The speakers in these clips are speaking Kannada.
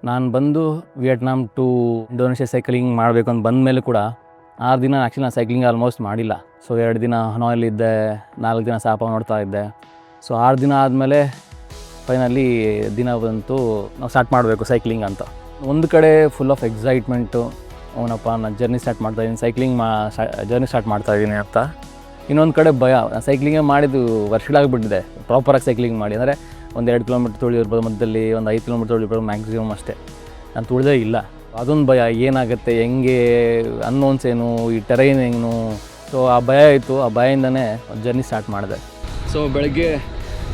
ನಾನು ಬಂದು ವಿಯೆಟ್ನಾಮ್ ಟು ಇಂಡೋನೇಷ್ಯಾ ಸೈಕ್ಲಿಂಗ್ ಮಾಡಬೇಕು ಅಂತ ಬಂದ ಮೇಲೆ ಕೂಡ 6 ದಿನ ಆ್ಯಕ್ಚುಲಿ ನಾನು ಸೈಕ್ಲಿಂಗ್ ಆಲ್ಮೋಸ್ಟ್ ಮಾಡಿಲ್ಲ. ಸೊ 2 ದಿನ ಹನೋಯಲ್ಲಿದ್ದೆ, 4 ದಿನ ಸಾಪ ನೋಡ್ತಾ ಇದ್ದೆ. ಸೊ 6 ದಿನ ಆದಮೇಲೆ ಫೈನಲಿ ದಿನ ಬಂತು ನಾವು ಸ್ಟಾರ್ಟ್ ಮಾಡಬೇಕು ಸೈಕ್ಲಿಂಗ್ ಅಂತ. ಒಂದು ಕಡೆ ಫುಲ್ ಆಫ್ ಎಕ್ಸೈಟ್ಮೆಂಟು, ಅವನಪ್ಪ ನಾನು ಜರ್ನಿ ಸ್ಟಾರ್ಟ್ ಮಾಡ್ತಾಯಿದ್ದೀನಿ, ಜರ್ನಿ ಸ್ಟಾರ್ಟ್ ಮಾಡ್ತಾಯಿದ್ದೀನಿ ಅಂತ. ಇನ್ನೊಂದು ಕಡೆ ಭಯ, ಸೈಕ್ಲಿಂಗೇ ಮಾಡಿದ್ದು ವರ್ಷಗಳಾಗಿಬಿಟ್ಟಿದೆ ಪ್ರಾಪರಾಗಿ ಸೈಕ್ಲಿಂಗ್ ಮಾಡಿ. ಅಂದರೆ ಒಂದು 2 ಕಿಲೋಮೀಟ್ರ್ ತುಳಿದಿರ್ಬೋದು, ಮಧ್ಯದಲ್ಲಿ ಒಂದು 5 ಕಿಲೋಮೀಟ್ರ್ ತುಳಿರ್ಬೋದು ಮ್ಯಾಕ್ಸಿಮಮ್ ಅಷ್ಟೇ. ನಾನು ತುಳಿದೇ ಇಲ್ಲ. ಅದೊಂದು ಭಯ, ಏನಾಗುತ್ತೆ, ಹೆಂಗೆ ಅನ್ನೋನ್ಸ್ ಏನು, ಈ ಟೆರೈನ್ ಹೆಂಗೆ. ಸೊ ಆ ಭಯ ಇತ್ತು, ಆ ಭಯದಿಂದನೇ ಜರ್ನಿ ಸ್ಟಾರ್ಟ್ ಮಾಡಿದೆ. ಸೊ ಬೆಳಗ್ಗೆ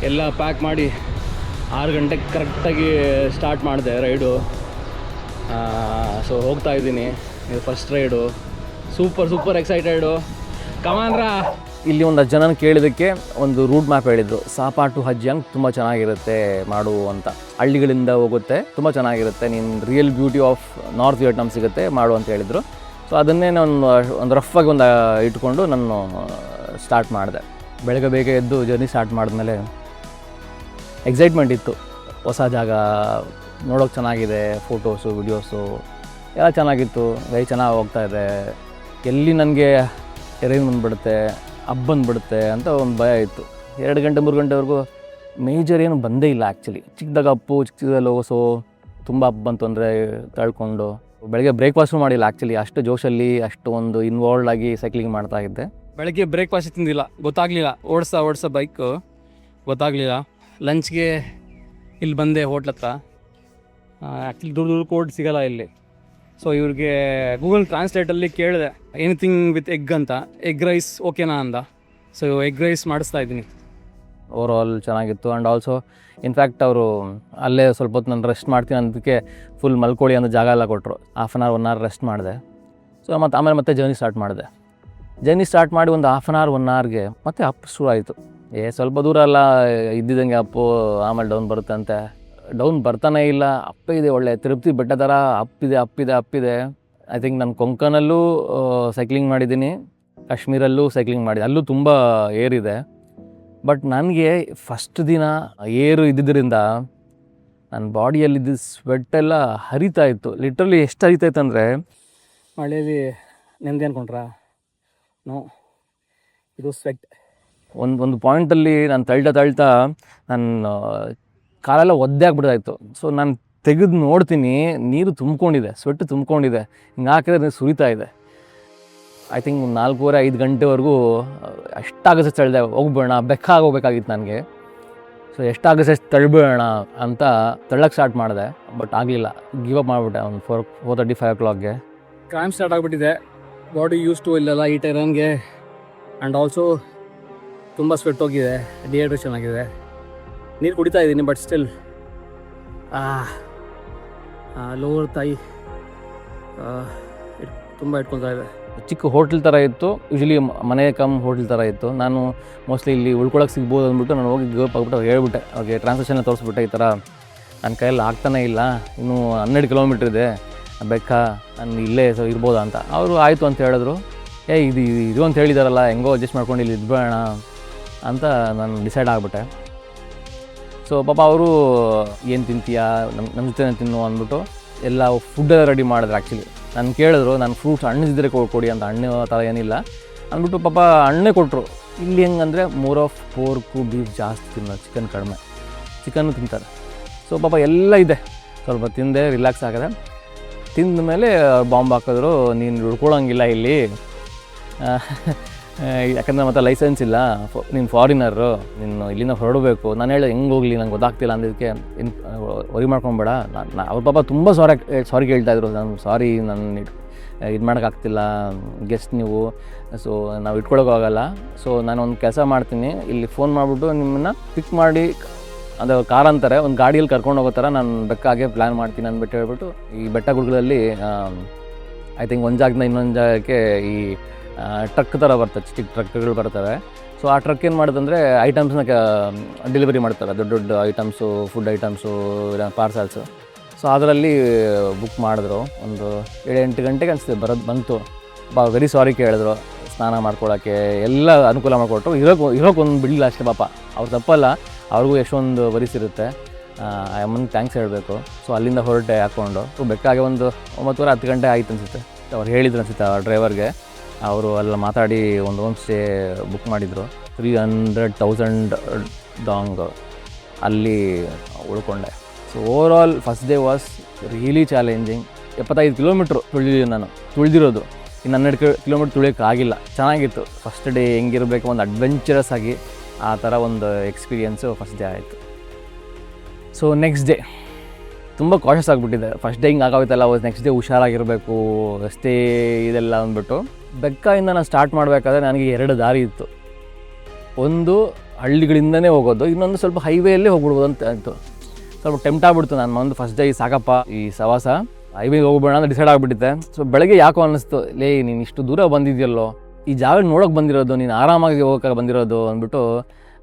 ಎಲ್ಲ ಪ್ಯಾಕ್ ಮಾಡಿ 6 ಗಂಟೆಗೆ ಕರೆಕ್ಟಾಗಿ ಸ್ಟಾರ್ಟ್ ಮಾಡಿದೆ ರೈಡು. ಸೊ ಹೋಗ್ತಾಯಿದ್ದೀನಿ, ಇದು ಫಸ್ಟ್ ರೈಡು. ಸೂಪರ್ ಎಕ್ಸೈಟೆಡು. ಕಮಾನ್ರಾ. ಇಲ್ಲಿ ಒಂದು 10 ಜನನ ಕೇಳಿದ್ದಕ್ಕೆ ಒಂದು ರೂಟ್ ಮ್ಯಾಪ್ ಹೇಳಿದರು, ಸಾಪಾ ಟು ಹಜ್ಯಾಂಗ್ ತುಂಬ ಚೆನ್ನಾಗಿರುತ್ತೆ ಮಾಡು ಅಂತ. ಹಳ್ಳಿಗಳಿಂದ ಹೋಗುತ್ತೆ, ತುಂಬ ಚೆನ್ನಾಗಿರುತ್ತೆ, ನೀನು real beauty of north Vietnam ಸಿಗುತ್ತೆ ಮಾಡು ಅಂತ ಹೇಳಿದರು. ಸೊ ಅದನ್ನೇ ನಾನು ಒಂದು ರಫಾಗಿ ಇಟ್ಕೊಂಡು ನಾನು ಸ್ಟಾರ್ಟ್ ಮಾಡಿದೆ. ಬೆಳಗ್ಗೆ ಬೇಗ ಎದ್ದು ಜರ್ನಿ ಸ್ಟಾರ್ಟ್ ಮಾಡಿದ್ಮೇಲೆ ಎಕ್ಸೈಟ್ಮೆಂಟ್ ಇತ್ತು. ಹೊಸ ಜಾಗ ನೋಡೋಕೆ ಚೆನ್ನಾಗಿದೆ, ಫೋಟೋಸು ವಿಡಿಯೋಸು ಎಲ್ಲ ಚೆನ್ನಾಗಿತ್ತು, ಗೈ ಚೆನ್ನಾಗಿ ಹೋಗ್ತಾಯಿದೆ. ಎಲ್ಲಿ ನನಗೆ ಟೆರೈನ್ ಬಂದುಬಿಡುತ್ತೆ, ಬಂದುಬಿಡುತ್ತೆ ಅಂತ ಒಂದು ಭಯ ಇತ್ತು. 2 ಗಂಟೆ 3 ಗಂಟೆವರೆಗೂ ಮೇಜರ್ ಏನು ಬಂದೇ ಇಲ್ಲ ಆ್ಯಕ್ಚುಲಿ. ಚಿಕ್ಕದಾಗ ಚಿಕ್ಕದಲ್ಲಿ ಹೋಸೋ ತುಂಬ ಬಂತು ಅಂದರೆ ತಳ್ಕೊಂಡು. ಬೆಳಗ್ಗೆ ಬ್ರೇಕ್ಫಾಸ್ಟು ಮಾಡಿಲ್ಲ ಆ್ಯಕ್ಚುಲಿ, ಅಷ್ಟು ಜೋಶಲ್ಲಿ ಅಷ್ಟು ಒಂದು ಇನ್ವಾಲ್ವ್ ಆಗಿ ಸೈಕ್ಲಿಂಗ್ ಮಾಡ್ತಾಯಿದ್ದೆ. ಬೆಳಗ್ಗೆ ಬ್ರೇಕ್ಫಾಸ್ಟ್ ತಿಂದಿಲ್ಲ, ಗೊತ್ತಾಗಲಿಲ್ಲ. ಓಡಿಸ ಬೈಕು ಗೊತ್ತಾಗಲಿಲ್ಲ. ಲಂಚ್ಗೆ ಇಲ್ಲಿ ಬಂದೆ ಹೋಟ್ಲ್ ಹತ್ರ. ಆ್ಯಕ್ಚುಲಿ ದೂರ ಕೋಡ್ ಸಿಗೋಲ್ಲ ಇಲ್ಲಿ. ಸೊ ಇವ್ರಿಗೆ ಗೂಗಲ್ ಟ್ರಾನ್ಸ್ಲೇಟಲ್ಲಿ ಕೇಳಿದೆ ಎನಿಥಿಂಗ್ ವಿತ್ ಎಗ್ ಅಂತ. ಎಗ್ ರೈಸ್ ಓಕೆನಾ ಅಂದ. ಸೊ ಎಗ್ ರೈಸ್ ಮಾಡಿಸ್ತಾ ಇದ್ದೀನಿ. ಓವರಾಲ್ ಚೆನ್ನಾಗಿತ್ತು. ಆ್ಯಂಡ್ ಆಲ್ಸೋ ಇನ್ಫ್ಯಾಕ್ಟ್ ಅವರು ಅಲ್ಲೇ ಸ್ವಲ್ಪ ಹೊತ್ತು ನಾನು ರೆಸ್ಟ್ ಮಾಡ್ತೀನಿ ಅನ್ನೋದಕ್ಕೆ ಫುಲ್ ಮಲ್ಕೊಳ್ಳಿ ಅನ್ನೋ ಜಾಗ ಎಲ್ಲ ಕೊಟ್ಟರು. 1/2 hour 1 hour ರೆಸ್ಟ್ ಮಾಡಿದೆ. ಸೊ ಆಮೇಲೆ ಮತ್ತೆ ಜರ್ನಿ ಸ್ಟಾರ್ಟ್ ಮಾಡಿದೆ. ಜರ್ನಿ ಸ್ಟಾರ್ಟ್ ಮಾಡಿ ಒಂದು 1/2 hour 1 hourಗೆ ಮತ್ತೆ ಅಪ್ ಶುರು ಆಯಿತು. ಸ್ವಲ್ಪ ದೂರ ಎಲ್ಲ ಇದ್ದಿದ್ದಂಗೆ ಅಪ್ಪು, ಆಮೇಲೆ ಡೌನ್ ಬರುತ್ತಂತೆ. ಡೌನ್ ಬರ್ತಾನೇ ಇಲ್ಲ, ಅಪ್ಪೇ ಇದೆ. ಒಳ್ಳೆ ತಿರುಪತಿ ಬೆಟ್ಟ ಥರ ಅಪ್ಪಿದೆ. ಐ ಥಿಂಕ್ ನಾನು ಕೊಂಕನಲ್ಲೂ ಸೈಕ್ಲಿಂಗ್ ಮಾಡಿದ್ದೀನಿ, ಕಾಶ್ಮೀರಲ್ಲೂ ಸೈಕ್ಲಿಂಗ್ ಮಾಡಿದೆ, ಅಲ್ಲೂ ತುಂಬ ಏರಿದೆ. ಬಟ್ ನನಗೆ ಫಸ್ಟ್ ದಿನ ಏರು ಇದ್ದಿದ್ದರಿಂದ ನನ್ನ ಬಾಡಿಯಲ್ಲಿದ್ದ ಸ್ವೆಟ್ಟೆಲ್ಲ ಹರಿತಾ ಇತ್ತು. ಲಿಟ್ರಲಿ ಎಷ್ಟು ಹರಿತಾಯಿತ್ತು ಅಂದರೆ, ಮಳೆಯಲ್ಲಿ ನೆಮ್ಮದಿ ಅಂದ್ಕೊಂಡ್ರಾ? ನೋ, ಇದು ಸ್ವೆಟ್. ಒಂದು ಪಾಯಿಂಟಲ್ಲಿ ನಾನು ತಳ್ತಾ ನನ್ನ ಕಾಲೆಲ್ಲ ಒದ್ದೆ ಆಗ್ಬಿಡ್ತಾಯಿತ್ತು. ಸೊ ನಾನು ತೆಗೆದು ನೋಡ್ತೀನಿ, ನೀರು ತುಂಬ್ಕೊಂಡಿದೆ, ಸ್ವೆಟ್ ತುಂಬ್ಕೊಂಡಿದೆ. ಹಿಂಗೆ ಹಾಕಿದ್ರೆ ನೀರು ಸುರಿತಾ ಇದೆ. ಐ ಥಿಂಕ್ 4:30-5 ಗಂಟೆವರೆಗೂ ಎಷ್ಟಾಗತ್ತೆ ತಳ್ದೆ, ಹೋಗ್ಬೇಡ, ಹೋಗ್ಬೇಕಾಗಿತ್ತು ನನಗೆ. ಸೊ ಎಷ್ಟಾಗತ್ತೆ ತಳ್ಬೇಡ ಅಂತ ತಳ್ಳಕ್ಕೆ ಸ್ಟಾರ್ಟ್ ಮಾಡಿದೆ. ಬಟ್ ಆಗಲಿಲ್ಲ, ಗಿವ್ ಅಪ್ ಮಾಡಿಬಿಟ್ಟೆ. ಒಂದು 4:30-5 o'clockಗೆ ಕ್ರಾಂಪ್ ಸ್ಟಾರ್ಟ್ ಆಗಿಬಿಟ್ಟಿದೆ. ಬಾಡಿ ಯೂಸ್ ಟು ಇಲ್ಲಲ್ಲ ಈ ಟೈರನ್ಗೆ. ಆ್ಯಂಡ್ ಆಲ್ಸೋ ತುಂಬ ಸ್ವೆಟ್ ಹೋಗಿದೆ, ಡಿಹೈಡ್ರೇಷನ್ ಆಗಿದೆ. ನೀರು ಕುಡಿತಾ ಇದ್ದೀನಿ, ಬಟ್ ಸ್ಟಿಲ್ ಲೋವರ್ ತಾಯಿ ತುಂಬ ಇಟ್ಕೊತಾ ಇದೆ. ಚಿಕ್ಕ ಹೋಟ್ಲ್ ಥರ ಇತ್ತು, ಯೂಶ್ವಲಿ ಮನೆ ಹೋಟ್ಲ್ ಥರ ಇತ್ತು. ನಾನು ಮೋಸ್ಟ್ಲಿ ಇಲ್ಲಿ ಉಳ್ಕೊಳಕ್ಕೆ ಸಿಗ್ಬೋದು ಅಂದ್ಬಿಟ್ಟು ನಾನು ಹೋಗಿ ಗಿವ್ ಅಪ್ ಆಗಿಬಿಟ್ಟು ಹೇಳ್ಬಿಟ್ಟೆ. ಅವ್ರಿಗೆ ಟ್ರಾನ್ಸಾಕ್ಷನ್ ತೋರಿಸ್ಬಿಟ್ಟೆ, ಈ ಥರ ನನ್ನ ಕೈಯಲ್ಲಿ ಆಗ್ತಾನೇ ಇಲ್ಲ, ಇನ್ನೂ 12 ಕಿಲೋಮೀಟ್ರ್ ಇದೆ ಬೇಕಾ, ನಾನು ಇಲ್ಲೇ ಇರ್ಬೋದಾ ಅಂತ. ಅವರು ಆಯಿತು ಅಂತ ಹೇಳಿದ್ರು. ಇದು ಅಂತ ಹೇಳಿದಾರಲ್ಲ, ಹೆಂಗೋ ಅಡ್ಜಸ್ಟ್ ಮಾಡ್ಕೊಂಡು ಇಲ್ಲಿ ಇದ್ಬೇಡ ಅಂತ ನಾನು ಡಿಸೈಡ್ ಆಗಿಬಿಟ್ಟೆ. ಸೊ ಪಾಪ ಅವರು ಏನು ತಿಂತೀಯಾ, ನಮ್ಮ ಜೊತೆ ತಿನ್ನು ಅಂದ್ಬಿಟ್ಟು ಎಲ್ಲ ಫುಡ್ಡೆಲ್ಲ ರೆಡಿ ಮಾಡಿದ್ರು. ಆ್ಯಕ್ಚುಲಿ ನಾನು ಕೇಳಿದ್ರು, ನಾನು ಫ್ರೂಟ್ಸ್ ಹಣ್ಣಿದ್ರೆ ಕೊಡಿ ಅಂತ. ಹಣ್ಣು ಥರ ಏನಿಲ್ಲ ಅಂದ್ಬಿಟ್ಟು ಪಾಪ ಹಣ್ಣೇ ಕೊಟ್ಟರು. ಇಲ್ಲಿ ಹೆಂಗಂದರೆ ಮೋರ್ ಆಫ್ ಪೋರ್ಕು ಬೀಫ್ ಜಾಸ್ತಿ ತಿನ್ನೋದು, ಚಿಕನ್ ಕಡಿಮೆ. ಚಿಕನ್ನು ತಿಂತಾರೆ. ಸೊ ಪಾಪ ಎಲ್ಲ ಇದೆ. ಸ್ವಲ್ಪ ತಿಂದೆ, ರಿಲ್ಯಾಕ್ಸ್ ಆಗಿದೆ. ತಿಂದ ಮೇಲೆ ಬಾಂಬ್ ಹಾಕಿದ್ರು, ನೀನು ಉಳ್ಕೊಳ್ಳೋಂಗಿಲ್ಲ ಇಲ್ಲಿ, ಯಾಕಂದರೆ ಮತ್ತೆ ಲೈಸೆನ್ಸ್ ಇಲ್ಲ, ನೀನು ಫಾರಿನರು, ನೀನು ಇಲ್ಲಿಂದ ಹೊರಡಬೇಕು. ನಾನು ಹೇಳಿದೆ ಹೆಂಗೆ ಹೋಗಲಿ, ನಂಗೆ ಗೊತ್ತಾಗ್ತಿಲ್ಲ ಅಂದಿದ್ದಕ್ಕೆ ವರಿ ಮಾಡ್ಕೊಬೇಡ. ಅವ್ರ ಪಾಪ ತುಂಬ ಸಾರಿ ಕೇಳ್ತಾಯಿದ್ರು. ನಾನು ಇದು ಮಾಡೋಕ್ಕಾಗ್ತಿಲ್ಲ, ಗೆಸ್ಟ್ ನೀವು, ಸೊ ನಾವು ಇಟ್ಕೊಳ್ಳೋಕ್ಕಾಗಲ್ಲ. ಸೊ ನಾನು ಒಂದು ಕೆಲಸ ಮಾಡ್ತೀನಿ, ಇಲ್ಲಿ ಫೋನ್ ಮಾಡಿಬಿಟ್ಟು ನಿಮ್ಮನ್ನು ಪಿಕ್ ಮಾಡಿ, ಅದು ಕಾರ್ ಅಂತಾರೆ, ಒಂದು ಗಾಡಿಯಲ್ಲಿ ಕರ್ಕೊಂಡು ಹೋಗೋ ಥರ ನಾನು ಬೆಕ್ಕಾಗೆ ಪ್ಲ್ಯಾನ್ ಮಾಡ್ತೀನಿ ಅಂದ್ಬಿಟ್ಟು ಹೇಳ್ಬಿಟ್ಟು, ಈ ಬೆಟ್ಟಗುಡ್ಗಳಲ್ಲಿ ಐ ಥಿಂಕ್ ಒಂದು ಜಾಗದಿಂದ ಇನ್ನೊಂದು ಜಾಗಕ್ಕೆ ಈ ಟ್ರಕ್ ಥರ ಬರ್ತವೆ, ಚಿಕ್ಕ ಟ್ರಕ್ಗಳು ಬರ್ತವೆ. ಸೊ ಆ ಟ್ರಕ್ ಏನು ಮಾಡೋದಂದರೆ ಐಟಮ್ಸ್ನ ಡೆಲಿವರಿ ಮಾಡ್ತಾರೆ, ದೊಡ್ಡ ಐಟಮ್ಸು, ಫುಡ್ ಐಟಮ್ಸು, ಪಾರ್ಸಲ್ಸು. ಸೊ ಅದರಲ್ಲಿ ಬುಕ್ ಮಾಡಿದ್ರು. ಒಂದು 7-8 ಗಂಟೆಗೆ ಅನಿಸುತ್ತೆ ಬಂತು. ವೆರಿ ಸಾರಿ ಕೇಳಿದ್ರು, ಸ್ನಾನ ಮಾಡ್ಕೊಳ್ಳೋಕ್ಕೆ ಎಲ್ಲ ಅನುಕೂಲ ಮಾಡಿಕೊಟ್ರು. ಇರೋಕ್ಕೊಂದು ಬಿಡಲಿಲ್ಲ ಅಷ್ಟೇ ಪಾಪ. ಅವ್ರು ತಪ್ಪಲ್ಲ, ಅವ್ರಿಗೂ ಎಷ್ಟೊಂದು ವರಿಸಿರುತ್ತೆ. ಆ ಅಮ್ಮನಿಗೆ ಥ್ಯಾಂಕ್ಸ್ ಹೇಳಬೇಕು. ಸೊ ಅಲ್ಲಿಂದ ಹೊರಟೆ ಹಾಕ್ಕೊಂಡು ಬೆಕ್ಕಾಗೆ ಒಂದು 9:30 10 ಗಂಟೆ ಆಯ್ತು ಅನಿಸುತ್ತೆ. ಅವ್ರು ಹೇಳಿದ್ರು ಅನಿಸುತ್ತೆ ಆ ಡ್ರೈವರ್ಗೆ. ಅವರು ಎಲ್ಲ ಮಾತಾಡಿ ಒಂದು ಹೋಮ್ ಸ್ಟೇ ಬುಕ್ ಮಾಡಿದರು. 300,000 ಡಾಂಗ್ ಅಲ್ಲಿ ಉಳ್ಕೊಂಡೆ. So overall first day was really challenging. 75 kilometre ನಾನು ತುಳಿದಿರೋದು, ಇನ್ನು 12 ಕಿಲೋಮೀಟ್ರ್ ತುಳಿಯೋಕ್ಕಾಗಿಲ್ಲ. ಚೆನ್ನಾಗಿತ್ತು ಫಸ್ಟ್ ಡೇ. ಹೆಂಗಿರಬೇಕು ಒಂದು ಅಡ್ವೆಂಚರಸ್ ಆಗಿ ಆ ಥರ ಒಂದು ಎಕ್ಸ್ಪೀರಿಯೆನ್ಸು ಫಸ್ಟ್ ಡೇ ಆಯಿತು. ಸೊ ನೆಕ್ಸ್ಟ್ ಡೇ ತುಂಬ ಕಾಷಸ್ ಆಗಿಬಿಟ್ಟಿದೆ. ಫಸ್ಟ್ ಡೇ ಹಿಂಗೆ ಆಗೋಯ್ತಲ್ಲ, ನೆಕ್ಸ್ಟ್ ಡೇ ಹುಷಾರಾಗಿರಬೇಕು ಅಷ್ಟೇ ಇದೆಲ್ಲ ಅಂದ್ಬಿಟ್ಟು. ಬೆಕ್ಕಾಯಿಂದ ನಾನು ಸ್ಟಾರ್ಟ್ ಮಾಡಬೇಕಾದ್ರೆ ನನಗೆ 2 ದಾರಿ ಇತ್ತು. ಒಂದು ಹಳ್ಳಿಗಳಿಂದನೇ ಹೋಗೋದು, ಇನ್ನೊಂದು ಸ್ವಲ್ಪ ಹೈವೇಯಲ್ಲೇ ಹೋಗ್ಬಿಡ್ಬೋದು ಅಂತ ಆಯಿತು. ಸ್ವಲ್ಪ ಟೆಂಪ್ಟ್ ಆಗ್ಬಿಡ್ತು. ನಾನು ಫಸ್ಟ್ ಡೇ ಸಾಕಪ್ಪ ಈ ಸವಾಸ, ಹೈವೇಗೆ ಹೋಗ್ಬೇಡ ಅಂತ ಡಿಸೈಡ್ ಆಗಿಬಿಟ್ಟಿದ್ದೆ. ಸೊ ಬೆಳಗ್ಗೆ ಯಾಕೋ ಅನ್ನಿಸ್ತು, ನೀನು ಇಷ್ಟು ದೂರ ಬಂದಿದ್ಯಲ್ಲೋ, ಈ ಜಾಗ ನೋಡೋಕೆ ಬಂದಿರೋದು, ನೀನು ಆರಾಮಾಗಿ ಹೋಗೋಕೆ ಬಂದಿರೋದು ಅಂದ್ಬಿಟ್ಟು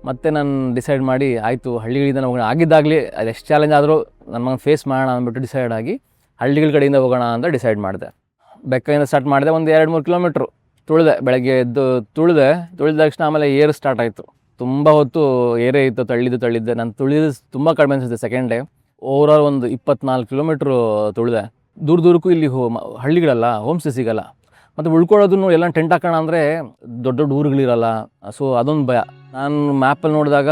ಮತ್ತೆ ನಾನು ಡಿಸೈಡ್ ಮಾಡಿ ಆಯಿತು ಹಳ್ಳಿಗಳಿಂದ ಹೋಗೋಣ. ಆಗಿದ್ದಾಗಲಿ ಅದು ಎಷ್ಟು ಚಾಲೆಂಜ್ ಆದರೂ ನನ್ನ ಫೇಸ್ ಮಾಡೋಣ ಅಂದ್ಬಿಟ್ಟು ಡಿಸೈಡ್ ಆಗಿ ಹಳ್ಳಿಗಳ ಕಡೆಯಿಂದ ಹೋಗೋಣ ಅಂತ ಡಿಸೈಡ್ ಮಾಡಿದೆ. ಬೆಕ್ಕಿಂದ ಸ್ಟಾರ್ಟ್ ಮಾಡಿದೆ. ಒಂದು 2-3 ಕಿಲೋಮೀಟ್ರು ತುಳಿದೆ. ಬೆಳಗ್ಗೆ ಎದ್ದು ತುಳಿದ ತಕ್ಷಣ ಆಮೇಲೆ ಏರ್ ಸ್ಟಾರ್ಟ್ ಆಯಿತು. ತುಂಬ ಹೊತ್ತು ಏರೇ ಇತ್ತು, ತಳ್ಳಿದ್ದೆ. ನಾನು ತುಳಿದು ತುಂಬ ಕಡಿಮೆ ಅನಿಸುತ್ತೆ ಸೆಕೆಂಡ್ ಡೇ. ಓವರಾಲ್ ಒಂದು 24 ಕಿಲೋಮೀಟ್ರು ತುಳಿದೆ. ದೂರಕ್ಕೂ ಇಲ್ಲಿ ಹಳ್ಳಿಗಳಲ್ಲ, ಹೋಮ್ ಸ್ಟೇ ಸಿಗೋಲ್ಲ. ಮತ್ತು ಉಳ್ಕೊಳ್ಳೋದನ್ನು ಎಲ್ಲ ಟೆಂಟ್ ಹಾಕೋಣ ಅಂದರೆ ದೊಡ್ಡ ದೊಡ್ಡ ಊರುಗಳಿರಲ್ಲ. ಸೊ ಅದೊಂದು ಭಯ. ನಾನು ಮ್ಯಾಪಲ್ಲಿ ನೋಡಿದಾಗ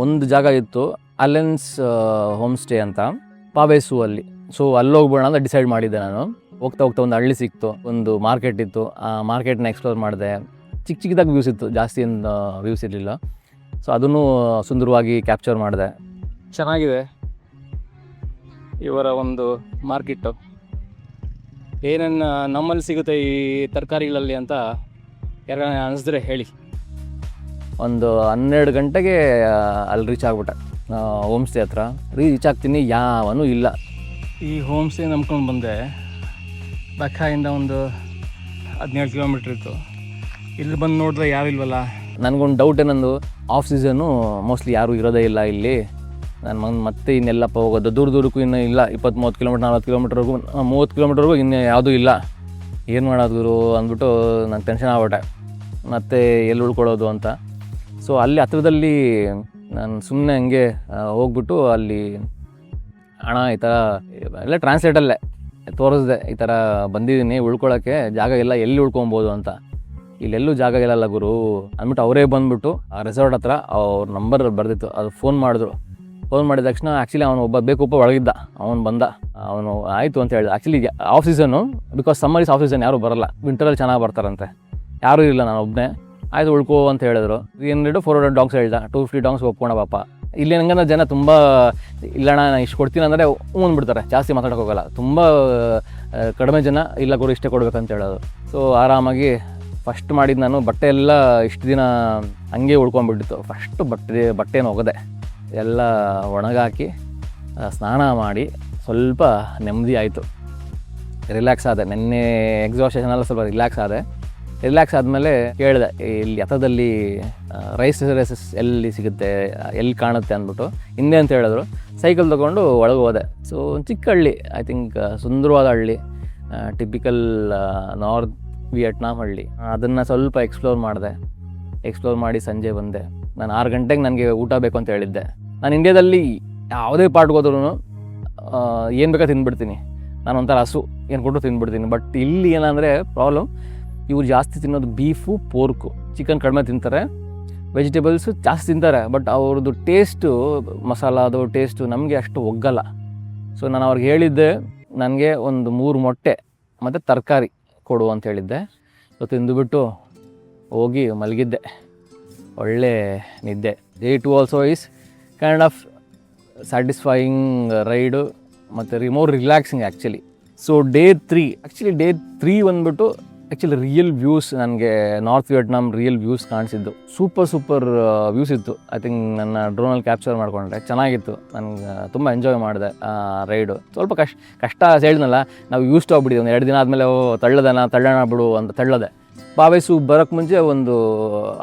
ಒಂದು ಜಾಗ ಇತ್ತು, ಅಲೆನ್ಸ್ ಹೋಮ್ ಸ್ಟೇ ಅಂತ, ಪಾವೇಸು ಅಲ್ಲಿ. ಸೊ ಅಲ್ಲಿ ಹೋಗ್ಬೋಣ ಅಂತ ಡಿಸೈಡ್ ಮಾಡಿದ್ದೆ ನಾನು. ಹೋಗ್ತಾ ಒಂದು ಹಳ್ಳಿ ಸಿಕ್ತು, ಒಂದು ಮಾರ್ಕೆಟ್ ಇತ್ತು. ಆ ಮಾರ್ಕೆಟ್ನ ಎಕ್ಸ್ಪ್ಲೋರ್ ಮಾಡಿದೆ. ಚಿಕ್ಕದಾಗಿ ವ್ಯೂಸ್ ಇತ್ತು, ಜಾಸ್ತಿ ಏನು ವ್ಯೂಸ್ ಇರಲಿಲ್ಲ. ಸೊ ಅದನ್ನು ಸುಂದರವಾಗಿ ಕ್ಯಾಪ್ಚರ್ ಮಾಡಿದೆ. ಚೆನ್ನಾಗಿದೆ ಇವರ ಒಂದು ಮಾರ್ಕೆಟು. ಏನೇನು ನಮ್ಮಲ್ಲಿ ಸಿಗುತ್ತೆ ಈ ತರಕಾರಿಗಳಲ್ಲಿ ಅಂತ ಯಾರು ಅನಿಸಿದ್ರೆ ಹೇಳಿ. ಒಂದು 12 ಗಂಟೆಗೆ ಅಲ್ಲಿ ರೀಚ್ ಆಗ್ಬಿಟ್ಟೆ ಹೋಮ್ ಸ್ಟೇ ಹತ್ರ. ರೀಚ್ ಆಗ್ತೀನಿ, ಯಾವನೂ ಇಲ್ಲ. ಈ ಹೋಮ್ ಸ್ಟೇ ನಂಬ್ಕೊಂಡು ಬಂದೆ. ಬೆಕ್ಕಾಯಿಂದ ಒಂದು 17 ಕಿಲೋಮೀಟ್ರ್ ಇತ್ತು. ಇಲ್ಲಿ ಬಂದು ನೋಡಿದ್ರೆ ಯಾರು ಇಲ್ವಲ್ಲ. ನನಗೊಂದು ಡೌಟ್ ಏನಂದು, ಆಫ್ ಸೀಸನ್ನು ಮೋಸ್ಟ್ಲಿ ಯಾರೂ ಇರೋದೇ ಇಲ್ಲ ಇಲ್ಲಿ. ನಾನು ಮತ್ತೆ ಇನ್ನೆಲ್ಲಪ್ಪ ಹೋಗೋದು, ದೂರಕ್ಕೂ ಇನ್ನೂ ಇಲ್ಲ. 20-30 ಕಿಲೋಮೀಟ್ರ್ 40 ಕಿಲೋಮೀಟ್ರ್ವರೆಗೂ 30 ಕಿಲೋಮೀಟ್ರ್ವರೆಗೂ ಇನ್ನೂ ಯಾವುದೂ ಇಲ್ಲ. ಏನು ಮಾಡೋದು ಅಂದ್ಬಿಟ್ಟು ನಂಗೆ ಟೆನ್ಷನ್ ಆಗ್ಬಿಟ್ಟೆ, ಮತ್ತು ಎಲ್ಲಿ ಉಳ್ಕೊಳ್ಳೋದು ಅಂತ. ಸೊ ಅಲ್ಲಿ ಹತ್ರದಲ್ಲಿ ನಾನು ಸುಮ್ಮನೆ ಹಂಗೆ ಹೋಗ್ಬಿಟ್ಟು ಅಲ್ಲಿ ಹಣ ಈ ಥರ ಎಲ್ಲ ಟ್ರಾನ್ಸ್ಲೇಟಲ್ಲೇ ತೋರಿಸ್ದೆ, ಈ ಥರ ಬಂದಿದ್ದೀನಿ ಉಳ್ಕೊಳ್ಳೋಕ್ಕೆ ಜಾಗ ಇಲ್ಲ, ಎಲ್ಲಿ ಉಳ್ಕೊಬೋದು ಅಂತ. ಇಲ್ಲೆಲ್ಲೂ ಜಾಗ ಇಲ್ಲಲ್ಲ ಗುರು ಅಂದ್ಬಿಟ್ಟು ಅವರೇ ಬಂದುಬಿಟ್ಟು ಆ ರೆಸಾರ್ಟ್ ಹತ್ರ ಅವ್ರ ನಂಬರ್ ಬರೆದಿತ್ತು, ಅದು ಫೋನ್ ಮಾಡಿದ ತಕ್ಷಣ ಆ್ಯಕ್ಚುಲಿ ಅವನು ಒಬ್ಬ ಒಳಗಿದ್ದ, ಅವನು ಬಂದ. ಅವನು ಆಯಿತು ಅಂತ ಹೇಳಿದ. Actually of season, because summer is of season, ಯಾರೂ ಬರೋಲ್ಲ. ವಿಂಟರಲ್ಲಿ ಚೆನ್ನಾಗಿ ಬರ್ತಾರಂತೆ, ಯಾರೂ ಇಲ್ಲ, ನಾನು ಒಬ್ಬನೇ. ಆಯಿತು ಉಳ್ಕೋ ಅಂತ ಹೇಳಿದ್ರು. 300-400 ಡಾಗ್ಸ್ ಹೇಳ್ದ. 250 ಡಾಗ್ಸ್ ಒಪ್ಕೊಂಡ ಪಾಪ. ಇಲ್ಲಿ ಹಂಗಂದ್ರೆ ಜನ ತುಂಬ ಇಲ್ಲಣ್ಣ ನಾನು ಇಷ್ಟು ಕೊಡ್ತೀನಿ ಅಂದರೆ ಅಂದ್ಬಿಡ್ತಾರೆ, ಜಾಸ್ತಿ ಮಾತಾಡೋಕೆ ಹೋಗಲ್ಲ. ತುಂಬ ಕಡಿಮೆ ಜನ ಇಲ್ಲ ಗುರು ಇಷ್ಟೇ ಕೊಡ್ಬೇಕಂತ ಹೇಳೋದು. ಸೊ ಆರಾಮಾಗಿ ಫಸ್ಟ್ ಮಾಡಿದ್ದು ನಾನು ಬಟ್ಟೆ ಎಲ್ಲ ಇಷ್ಟು ದಿನ ಹಂಗೆ ಉಳ್ಕೊಂಡ್ಬಿಟ್ಟಿತ್ತು. ಫಸ್ಟು ಬಟ್ಟೆನ ಒಗೆದೆ, ಎಲ್ಲ ಒಣಗಾಕಿ ಸ್ನಾನ ಮಾಡಿ ಸ್ವಲ್ಪ ನೆಮ್ಮದಿ ಆಯಿತು, ರಿಲ್ಯಾಕ್ಸ್ ಆದೆ. ನೆನ್ನೆ ಎಕ್ಸಾಸ್ಟೇಷನ್ ಎಲ್ಲ ಸ್ವಲ್ಪ ರಿಲ್ಯಾಕ್ಸ್ ಆದಮೇಲೆ ಕೇಳಿದೆ, ಇಲ್ಲಿ ಹತ್ರದಲ್ಲಿ ರೈಸಸ್ ಎಲ್ಲಿ ಸಿಗುತ್ತೆ, ಎಲ್ಲಿ ಕಾಣುತ್ತೆ ಅಂದ್ಬಿಟ್ಟು. ಹಿಂದೆ ಅಂತ ಹೇಳಿದ್ರು. ಸೈಕಲ್ ತೊಗೊಂಡು ಒಳಗೆ ಹೋದೆ. ಸೊ ಒಂದು ಚಿಕ್ಕ ಹಳ್ಳಿ, ಐ ಥಿಂಕ್ ಸುಂದರವಾದ ಹಳ್ಳಿ, ಟಿಪಿಕಲ್ ನಾರ್ತ್ ವಿಯೆಟ್ನಾಂ ಹಳ್ಳಿ. ಅದನ್ನು ಸ್ವಲ್ಪ ಎಕ್ಸ್ಪ್ಲೋರ್ ಮಾಡಿ ಸಂಜೆ ಬಂದೆ. ನಾನು 6 ಗಂಟೆಗೆ ನನಗೆ ಊಟ ಬೇಕು ಅಂತ ಹೇಳಿದ್ದೆ. ನಾನು ಇಂಡಿಯಾದಲ್ಲಿ ಯಾವುದೇ ಪಾರ್ಟ್ಗೆ ಹೋದ್ರೂ ಏನು ಬೇಕಾ ತಿಂದ್ಬಿಡ್ತೀನಿ, ನಾನು ಒಂಥರ ಹಸು ಏನು ಕೊಟ್ಟು ತಿಂದ್ಬಿಡ್ತೀನಿ. ಬಟ್ ಇಲ್ಲಿ ಏನಂದರೆ ಪ್ರಾಬ್ಲಮ್, ಇವ್ರು ಜಾಸ್ತಿ ತಿನ್ನೋದು ಬೀಫು, ಪೋರ್ಕು, ಚಿಕನ್ ಕಡಿಮೆ ತಿಂತಾರೆ, ವೆಜಿಟೇಬಲ್ಸು ಜಾಸ್ತಿ ತಿಂತಾರೆ. ಬಟ್ ಅವ್ರದ್ದು ಟೇಸ್ಟು, ಮಸಾಲಾದು ಟೇಸ್ಟು ನಮಗೆ ಅಷ್ಟು ಒಗ್ಗಲ್ಲ. ಸೊ ನಾನು ಅವ್ರಿಗೆ ಹೇಳಿದ್ದೆ, ನನಗೆ ಒಂದು 3 ಮೊಟ್ಟೆ ಮತ್ತು ತರಕಾರಿ ಕೊಡು ಅಂತ ಹೇಳಿದ್ದೆ. ಸೊ ತಿಂದುಬಿಟ್ಟು ಹೋಗಿ ಮಲಗಿದ್ದೆ. ಒಳ್ಳೆ ನಿದ್ದೆ. Day 2 also is kind of satisfying ride ಮತ್ತು more relaxing actually. So day 3 ಬಂದ್ಬಿಟ್ಟು ಆ್ಯಕ್ಚುಲಿ ರಿಯಲ್ ವ್ಯೂಸ್, ನನಗೆ ನಾರ್ತ್ ವಿಯೆಟ್ನಾಂ ರಿಯಲ್ ವ್ಯೂಸ್ ಕಾಣಿಸಿದ್ದು. ಸೂಪರ್ ವ್ಯೂಸ್ ಇತ್ತು. ಐ ಥಿಂಕ್ ನನ್ನ ಡ್ರೋನಲ್ಲಿ ಕ್ಯಾಪ್ಚರ್ ಮಾಡಿಕೊಂಡ್ರೆ ಚೆನ್ನಾಗಿತ್ತು. ನನಗೆ ತುಂಬ ಎಂಜಾಯ್ ಮಾಡಿದೆ ಆ ರೈಡು. ಸ್ವಲ್ಪ ಕಷ್ಟ ಹೇಳಿದ್ನಲ್ಲ, ನಾವು ಯೂಸ್ಟ್ ಹೋಗ್ಬಿಟ್ಟಿದ್ದೆ. ಒಂದು 2 ದಿನ ಆದಮೇಲೆ ತಳ್ಳೋಣ ಬಿಡು ಅಂತ ತಳ್ಳದೆ. ಪಾವೇಸು ಬರೋಕ್ಕೆ ಮುಂಚೆ ಒಂದು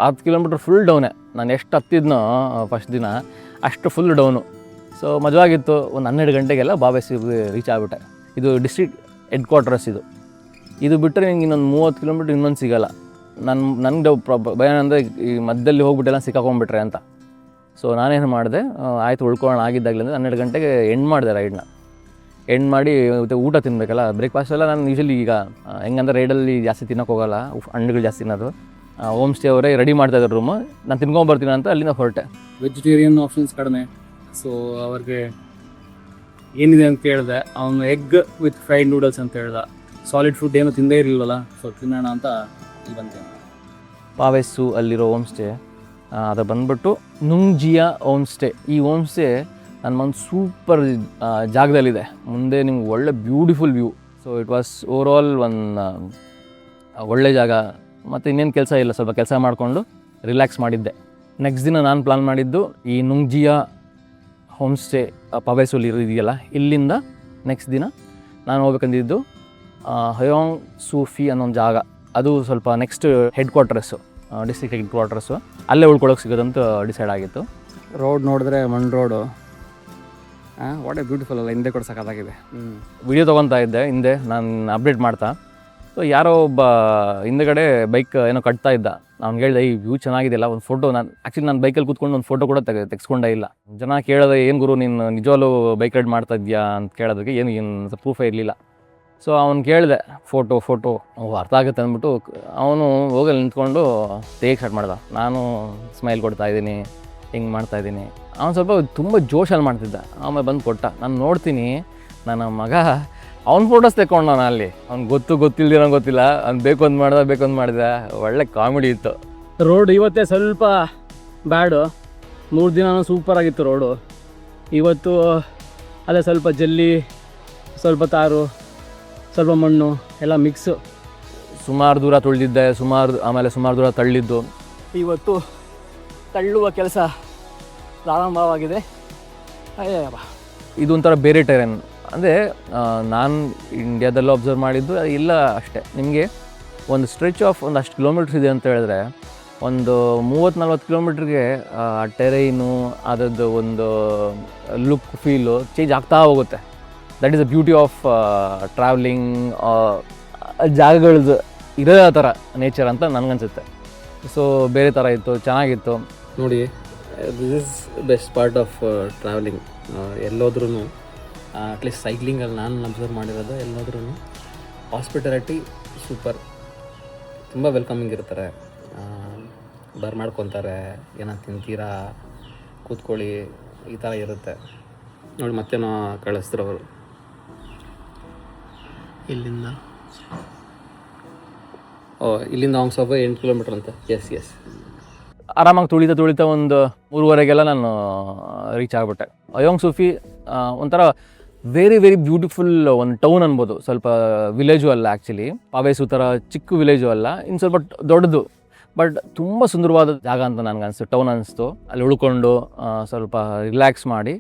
10 ಕಿಲೋಮೀಟ್ರ್ ಫುಲ್ ಡೌನೇ. ನಾನು ಎಷ್ಟು ಹತ್ತಿದ್ನೋ ಫಸ್ಟ್ ದಿನ ಅಷ್ಟು ಫುಲ್ ಡೌನು. ಸೊ ಮಜವಾಗಿತ್ತು. ಒಂದು 12 ಗಂಟೆಗೆಲ್ಲ ಪಾವೇಸಿಗೆ ರೀಚ್ ಆಗಿಬಿಟ್ಟೆ. ಇದು ಡಿಸ್ಟ್ರಿಕ್ಟ್ ಹೆಡ್ ಕ್ವಾರ್ಟರ್ಸ್ ಇದು ಬಿಟ್ಟರೆ ನಿಂಗೆ ಇನ್ನೊಂದು 30 ಕಿಲೋಮೀಟ್ರ್ ಇನ್ನೊಂದು ಸಿಗೋಲ್ಲ. ನನಗೆ ಭಯ ಅಂದರೆ ಈ ಮಧ್ಯದಲ್ಲಿ ಹೋಗ್ಬಿಟ್ಟೆಲ್ಲ ಸಿಕ್ಕಾಕೊಂಡ್ಬಿಟ್ರೆ ಅಂತ. ಸೊ ನಾನೇನು ಮಾಡಿದೆ, ಆಯಿತು ಉಳ್ಕೊಳ್ಳೋಣ ಆಗಿದ್ದಾಗಲಿಂದ 12 ಗಂಟೆಗೆ ಎಂಡ್ ಮಾಡಿದೆ ರೈಡ್ನ. ಎಂಡ್ ಮಾಡಿ ಮತ್ತು ಊಟ ತಿನ್ನಬೇಕಲ್ಲ, ಬ್ರೇಕ್ಫಾಸ್ಟ್ ಎಲ್ಲ ನಾನು ಯೂಶಲಿ ಈಗ ಹೆಂಗಂದ್ರೆ ರೈಡಲ್ಲಿ ಜಾಸ್ತಿ ತಿನ್ನೋಕೆ ಹೋಗೋಲ್ಲ, ಹಣ್ಣುಗಳು ಜಾಸ್ತಿ ತಿನ್ನೋದು. ಹೋಮ್ ಸ್ಟೇ ಅವರೇ ರೆಡಿ ಮಾಡ್ತಾಯಿದ್ದಾರೆ ರೂಮು, ನಾನು ತಿನ್ಕೊಂಬರ್ತೀನಿ ಅಂತ ಅಲ್ಲಿಂದ ಹೊರಟೆ. ವೆಜಿಟೇರಿಯನ್ ಆಪ್ಷನ್ಸ್ ಕಡಿಮೆ, ಸೊ ಅವ್ರಿಗೆ ಏನಿದೆ ಅಂತ ಕೇಳಿದೆ. ಅವನು ಎಗ್ ವಿತ್ ಫ್ರೈಡ್ ನೂಡಲ್ಸ್ ಅಂತ ಹೇಳ್ದ. ಸಾಲಿಡ್ ಫುಡ್ ಏನೂ ತಿಂದೇ ಇರಲಿಲ್ಲವಲ್ಲ, ಸೊ ತಿನ್ನೋಣ ಅಂತ ಇಲ್ಲಿ ಬಂದೆ. ಪಾವೆಸ್ಸು ಅಲ್ಲಿರೋ ಹೋಮ್ ಸ್ಟೇ ಅದು ಬಂದ್ಬಿಟ್ಟು ನುಂಗ್ಜಿಯಾ ಹೋಮ್ ಸ್ಟೇ. ಈ ಹೋಮ್ ಸ್ಟೇ ನನ್ನ ಒಂದು ಸೂಪರ್ ಜಾಗದಲ್ಲಿದೆ, ಮುಂದೆ ನಿಮ್ಗೆ ಒಳ್ಳೆ beautiful view. So it was overall ಒಳ್ಳೆ ಜಾಗ. ಮತ್ತು ಇನ್ನೇನು ಕೆಲಸ ಇಲ್ಲ, ಸ್ವಲ್ಪ ಕೆಲಸ ಮಾಡಿಕೊಂಡು ರಿಲ್ಯಾಕ್ಸ್ ಮಾಡಿದ್ದೆ. ನೆಕ್ಸ್ಟ್ ದಿನ ನಾನು ಪ್ಲಾನ್ ಮಾಡಿದ್ದು ಈ ನುಂಗ್ಜಿಯಾ ಹೋಮ್ ಸ್ಟೇ ಪವೇಸಲ್ಲಿ ಇದೆಯಲ್ಲ, ಇಲ್ಲಿಂದ ನೆಕ್ಸ್ಟ್ ದಿನ ನಾನು ಹೋಗ್ಬೇಕಂದಿದ್ದು ಹಯೋಂಗ್ ಸೂಫಿ ಅನ್ನೋ ಒಂದು ಜಾಗ. ಅದು ಸ್ವಲ್ಪ next head quarters, district head quarters, ಅಲ್ಲೇ ಉಳ್ಕೊಳ್ಳೋಕೆ ಸಿಗೋದಂತ ಡಿಸೈಡ್ ಆಗಿತ್ತು. ರೋಡ್ ನೋಡಿದ್ರೆ ಮಣ್ಣು ರೋಡು, ವಾಟ್ ಎ ಬ್ಯೂಟಿಫುಲ್ ಅಲ್ಲ, ಹಿಂದೆ ಕೂಡ ಸಖತ್ತಾಗಿದೆ. ವಿಡಿಯೋ ತೊಗೊತಾ ಇದ್ದೆ ಹಿಂದೆ ನಾನು ಅಪ್ಡೇಟ್ ಮಾಡ್ತಾ. ಸೊ ಯಾರೋ ಒಬ್ಬ ಹಿಂದೆಗಡೆ ಬೈಕ್ ಏನೋ ಕಟ್ತಾ ಇದ್ದ. ನಾನು ಹೇಳಿದೆ ಈ ವ್ಯೂ ಚೆನ್ನಾಗಿದೆಯಲ್ಲ, ಒಂದು ಫೋಟೋ. ನಾನು ಬೈಕಲ್ಲಿ ಕೂತ್ಕೊಂಡು ಒಂದು ಫೋಟೋ ಕೂಡ ತೆಗೆಸ್ಕೊಂಡೇ ಇಲ್ಲ. ಜನ ಕೇಳೋದು, ಏನು ಗುರು ನೀನು ನಿಜವಾಗ್ಲೂ ಬೈಕ್ ರೈಡ್ ಮಾಡ್ತಾ ಇದೆಯಾ ಅಂತ ಕೇಳೋದಕ್ಕೆ ಏನು ಪ್ರೂಫೇ ಇರಲಿಲ್ಲ. ಸೊ ಅವ್ನು ಕೇಳಿದೆ ಫೋಟೋ ಅರ್ಥ ಆಗುತ್ತೆ ಅಂದ್ಬಿಟ್ಟು ಅವನು ಹೋಗಲ್ಲಿ ನಿಂತ್ಕೊಂಡು ತೆಗಿಯಕ್ಕೆ ಸ್ಟಾರ್ಟ್ ಮಾಡ್ದ. ನಾನು ಸ್ಮೈಲ್ ಕೊಡ್ತಾಯಿದ್ದೀನಿ, ಹಿಂಗೆ ಮಾಡ್ತಾಯಿದ್ದೀನಿ. ಅವನು ಸ್ವಲ್ಪ ತುಂಬ ಜೋಶಲ್ಲಿ ಮಾಡ್ತಿದ್ದ. ಆಮೇಲೆ ಬಂದು ಕೊಟ್ಟ. ನಾನು ನೋಡ್ತೀನಿ, ನನ್ನ ಮಗ ಅವ್ನ ಫೋಟೋಸ್ ತೆಕ್ಕೊಂಡು ನಾನು ಅಲ್ಲಿ. ಅವ್ನು ಗೊತ್ತಿಲ್ದಿರೋ ಗೊತ್ತಿಲ್ಲ, ಅವ್ನು ಬೇಕೊಂದು ಮಾಡಿದೆ. ಒಳ್ಳೆ ಕಾಮಿಡಿ ಇತ್ತು. ರೋಡ್ ಇವತ್ತೇ ಸ್ವಲ್ಪ ಬ್ಯಾಡು, 3 ದಿನ ಸೂಪರಾಗಿತ್ತು ರೋಡು. ಇವತ್ತು ಅದೇ ಸ್ವಲ್ಪ ಜಲ್ಲಿ, ಸ್ವಲ್ಪ ತಾರು, ಸ್ವಲ್ಪ ಮಣ್ಣು ಎಲ್ಲ ಮಿಕ್ಸು. ಸುಮಾರು ದೂರ ತುಳಿದಿದ್ದೆ, ಆಮೇಲೆ ಸುಮಾರು ದೂರ ತಳ್ಳಿದ್ದು. ಇವತ್ತು ತಳ್ಳುವ ಕೆಲಸ ಪ್ರಾರಂಭವಾಗಿದೆ. ಅಯ್ಯಪ್ಪ, ಇದೊಂಥರ ಬೇರೆ ಟೆರೆನ್. ಅಂದರೆ ನಾನು ಇಂಡಿಯಾದಲ್ಲೂ ಅಬ್ಸರ್ವ್ ಮಾಡಿದ್ದು ಇಲ್ಲ ಅಷ್ಟೇ. ನಿಮಗೆ ಒಂದು ಸ್ಟ್ರೆಚ್ ಆಫ್ ಒಂದು ಅಷ್ಟು ಕಿಲೋಮೀಟ್ರ್ಸ್ ಇದೆ ಅಂತ ಹೇಳಿದ್ರೆ, ಒಂದು 30-40 ಕಿಲೋಮೀಟ್ರಿಗೆ ಆ ಟೆರೈನು, ಅದರದ್ದು ಒಂದು ಲುಕ್, ಫೀಲು ಚೇಂಜ್ ಆಗ್ತಾ ಹೋಗುತ್ತೆ. That is the beauty of travelling. ಜಾಗಗಳದ್ದು ಇರೋ ಥರ ನೇಚರ್ ಅಂತ ನನಗನ್ಸುತ್ತೆ. ಸೊ ಬೇರೆ ಥರ ಇತ್ತು, ಚೆನ್ನಾಗಿತ್ತು. ನೋಡಿ, this is best part of travelling. ಎಲ್ಲೋದ್ರೂ ಅಟ್ಲೀಸ್ಟ್ ಸೈಕ್ಲಿಂಗಲ್ಲಿ ನಾನು ಅಬ್ಸರ್ವ್ ಮಾಡಿರೋದು, ಎಲ್ಲೋದ್ರೂ ಹಾಸ್ಪಿಟಾಲಿಟಿ ಸೂಪರ್. ತುಂಬ ವೆಲ್ಕಮಿಂಗ್ ಇರ್ತಾರೆ, ಮಾಡ್ಕೊತಾರೆ, ಏನೋ ತಿಂತೀರಾ, ಕೂತ್ಕೊಳ್ಳಿ, ಈ ಥರ ಇರುತ್ತೆ. ನೋಡಿ ಮತ್ತೇನೋ ಕಳಿಸ್ತಾರೆ ಅವರು ಇಲ್ಲಿಂದ. ಇಲ್ಲಿಂದ ಅವ್ನು ಸ್ವಲ್ಪ 8 ಕಿಲೋಮೀಟ್ರ್ ಅಂತ. ಎಸ್ ಆರಾಮಾಗಿ ತುಳಿತಾ ಒಂದು 3:30ಗೆಲ್ಲ ನಾನು ರೀಚ್ ಆಗಿಬಿಟ್ಟೆ. ಹಯೋಂಗ್ ಸೂಫಿ ಒಂಥರ ವೆರಿ ಬ್ಯೂಟಿಫುಲ್ ಒಂದು ಟೌನ್ ಅನ್ಬೋದು. ಸ್ವಲ್ಪ ವಿಲೇಜು ಅಲ್ಲ ಆ್ಯಕ್ಚುಲಿ, ಪಾವೇಸು ಥರ ಚಿಕ್ಕ ವಿಲೇಜು ಅಲ್ಲ, ಇನ್ನು ಸ್ವಲ್ಪ ದೊಡ್ಡದು. ಬಟ್ ತುಂಬ ಸುಂದರವಾದ ಜಾಗ ಅಂತ ನನಗನ್ನಿಸ್ತು, ಟೌನ್ ಅನ್ನಿಸ್ತು. ಅಲ್ಲಿ ಉಳ್ಕೊಂಡು ಸ್ವಲ್ಪ ರಿಲ್ಯಾಕ್ಸ್ ಮಾಡಿ,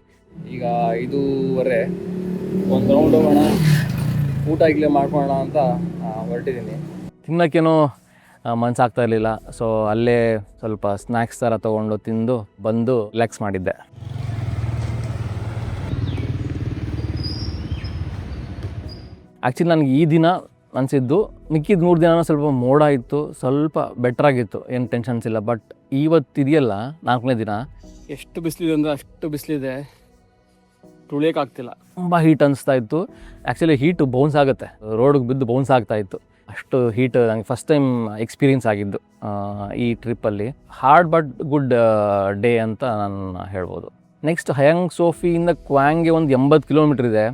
ಈಗ 5:15 ಒಂದು ರೌಂಡ್ ಹೋಗೋಣ, ಊಟ ಈಗಲೇ ಮಾಡ್ಕೊಳ್ಳೋಣ ಅಂತ ಹೊರಟಿದ್ದೀನಿ. ತಿನ್ನೋಕ್ಕೇನೋ ಮನಸ್ಸಾಗ್ತಾ ಇರಲಿಲ್ಲ. ಸೊ ಅಲ್ಲೇ ಸ್ವಲ್ಪ ಸ್ನ್ಯಾಕ್ಸ್ ಥರ ತೊಗೊಂಡು ತಿಂದು ಬಂದು ರಿಲ್ಯಾಕ್ಸ್ ಮಾಡಿದ್ದೆ. ಆ್ಯಕ್ಚುಲಿ ನನಗೆ ಈ ದಿನ ಅನಿಸಿದ್ದು, ಮಿಕ್ಕಿದ 3 ದಿನ ಸ್ವಲ್ಪ ಮೋಡ ಇತ್ತು, ಸ್ವಲ್ಪ ಬೆಟ್ರಾಗಿತ್ತು, ಏನು ಟೆನ್ಷನ್ಸ್ ಇಲ್ಲ. ಬಟ್ ಇವತ್ತಿದೆಯಲ್ಲ 4ನೇ ದಿನ, ಎಷ್ಟು ಬಿಸಿಲಿದೆ ಅಂದರೆ ಅಷ್ಟು ಬಿಸಿಲಿದೆ, ತುಳಿಯೋಕ್ಕಾಗ್ತಿಲ್ಲ. ತುಂಬ ಹೀಟ್ ಅನಿಸ್ತಾ ಇತ್ತು. ಆ್ಯಕ್ಚುಲಿ ಹೀಟು ಬೌನ್ಸ್ ಆಗುತ್ತೆ, ರೋಡಿಗೆ ಬಿದ್ದು ಬೌನ್ಸ್ ಆಗ್ತಾಯಿತ್ತು. ಅಷ್ಟು ಹೀಟ್ ನನಗೆ ಫಸ್ಟ್ ಟೈಮ್ ಎಕ್ಸ್ಪೀರಿಯನ್ಸ್ ಆಗಿದ್ದು ಈ ಟ್ರಿಪ್ಪಲ್ಲಿ. ಹಾರ್ಡ್ ಬಟ್ ಗುಡ್ ಡೇ ಅಂತ ನಾನು ಹೇಳ್ಬೋದು. ನೆಕ್ಸ್ಟ್ ಹಯಾಂಗ್ ಸೋಫಿಯಿಂದ ಕ್ವಾಂಗ್ಗೆ ಒಂದು 80 ಕಿಲೋಮೀಟ್ರ್ ಇದೆ.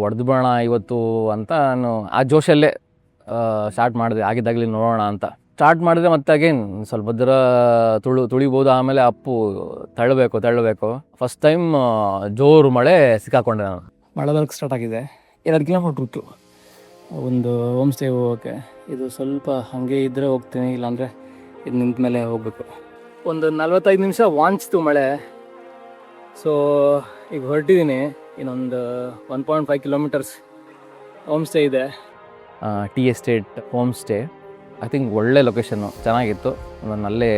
ಹೊಡೆದು ಬಿಡೋಣ ಇವತ್ತು ಅಂತ ನಾನು ಆ ಜೋಶಲ್ಲೇ ಸ್ಟಾರ್ಟ್ ಮಾಡಿದೆ, ಆಗಿದ್ದಾಗಲಿ ನೋಡೋಣ ಅಂತ ಸ್ಟಾರ್ಟ್ ಮಾಡಿದೆ. ಮತ್ತು ಅಗೇನ್ ಸ್ವಲ್ಪ ದೂರ ತುಳಿಬೋದು, ಆಮೇಲೆ ಅಪ್ಪು ತಳ್ಳಬೇಕು. ಫಸ್ಟ್ ಟೈಮ್ ಜೋರು ಮಳೆ ಸಿಕ್ಕಾಕೊಂಡೆ ನಾನು. ಮಳೆ ಬರೋಕ್ಕೆ ಸ್ಟಾರ್ಟ್ ಆಗಿದೆ. 2 ಕಿಲೋಮೀಟ್ರ್ ಇತ್ತು ಒಂದು ಹೋಮ್ ಸ್ಟೇ ಹೋಗೋಕ್ಕೆ. ಇದು ಸ್ವಲ್ಪ ಹಾಗೆ ಇದ್ದರೆ ಹೋಗ್ತೀನಿ, ಇಲ್ಲಾಂದರೆ ಇದು ನಿಂತ ಮೇಲೆ ಹೋಗಬೇಕು. ಒಂದು 45 ನಿಮಿಷ ವಾಂಚ್ತು ಮಳೆ. ಸೊ ಈಗ ಹೊರಟಿದ್ದೀನಿ. ಇನ್ನೊಂದು 1.5 ಕಿಲೋಮೀಟರ್ಸ್ ಹೋಮ್ ಸ್ಟೇ ಇದೆ. Tea estate home stay. I think ಒಳ್ಳೆ ಲೊಕೇಶನ್ನು, ಚೆನ್ನಾಗಿತ್ತು. ನಾನು ಅಲ್ಲೇ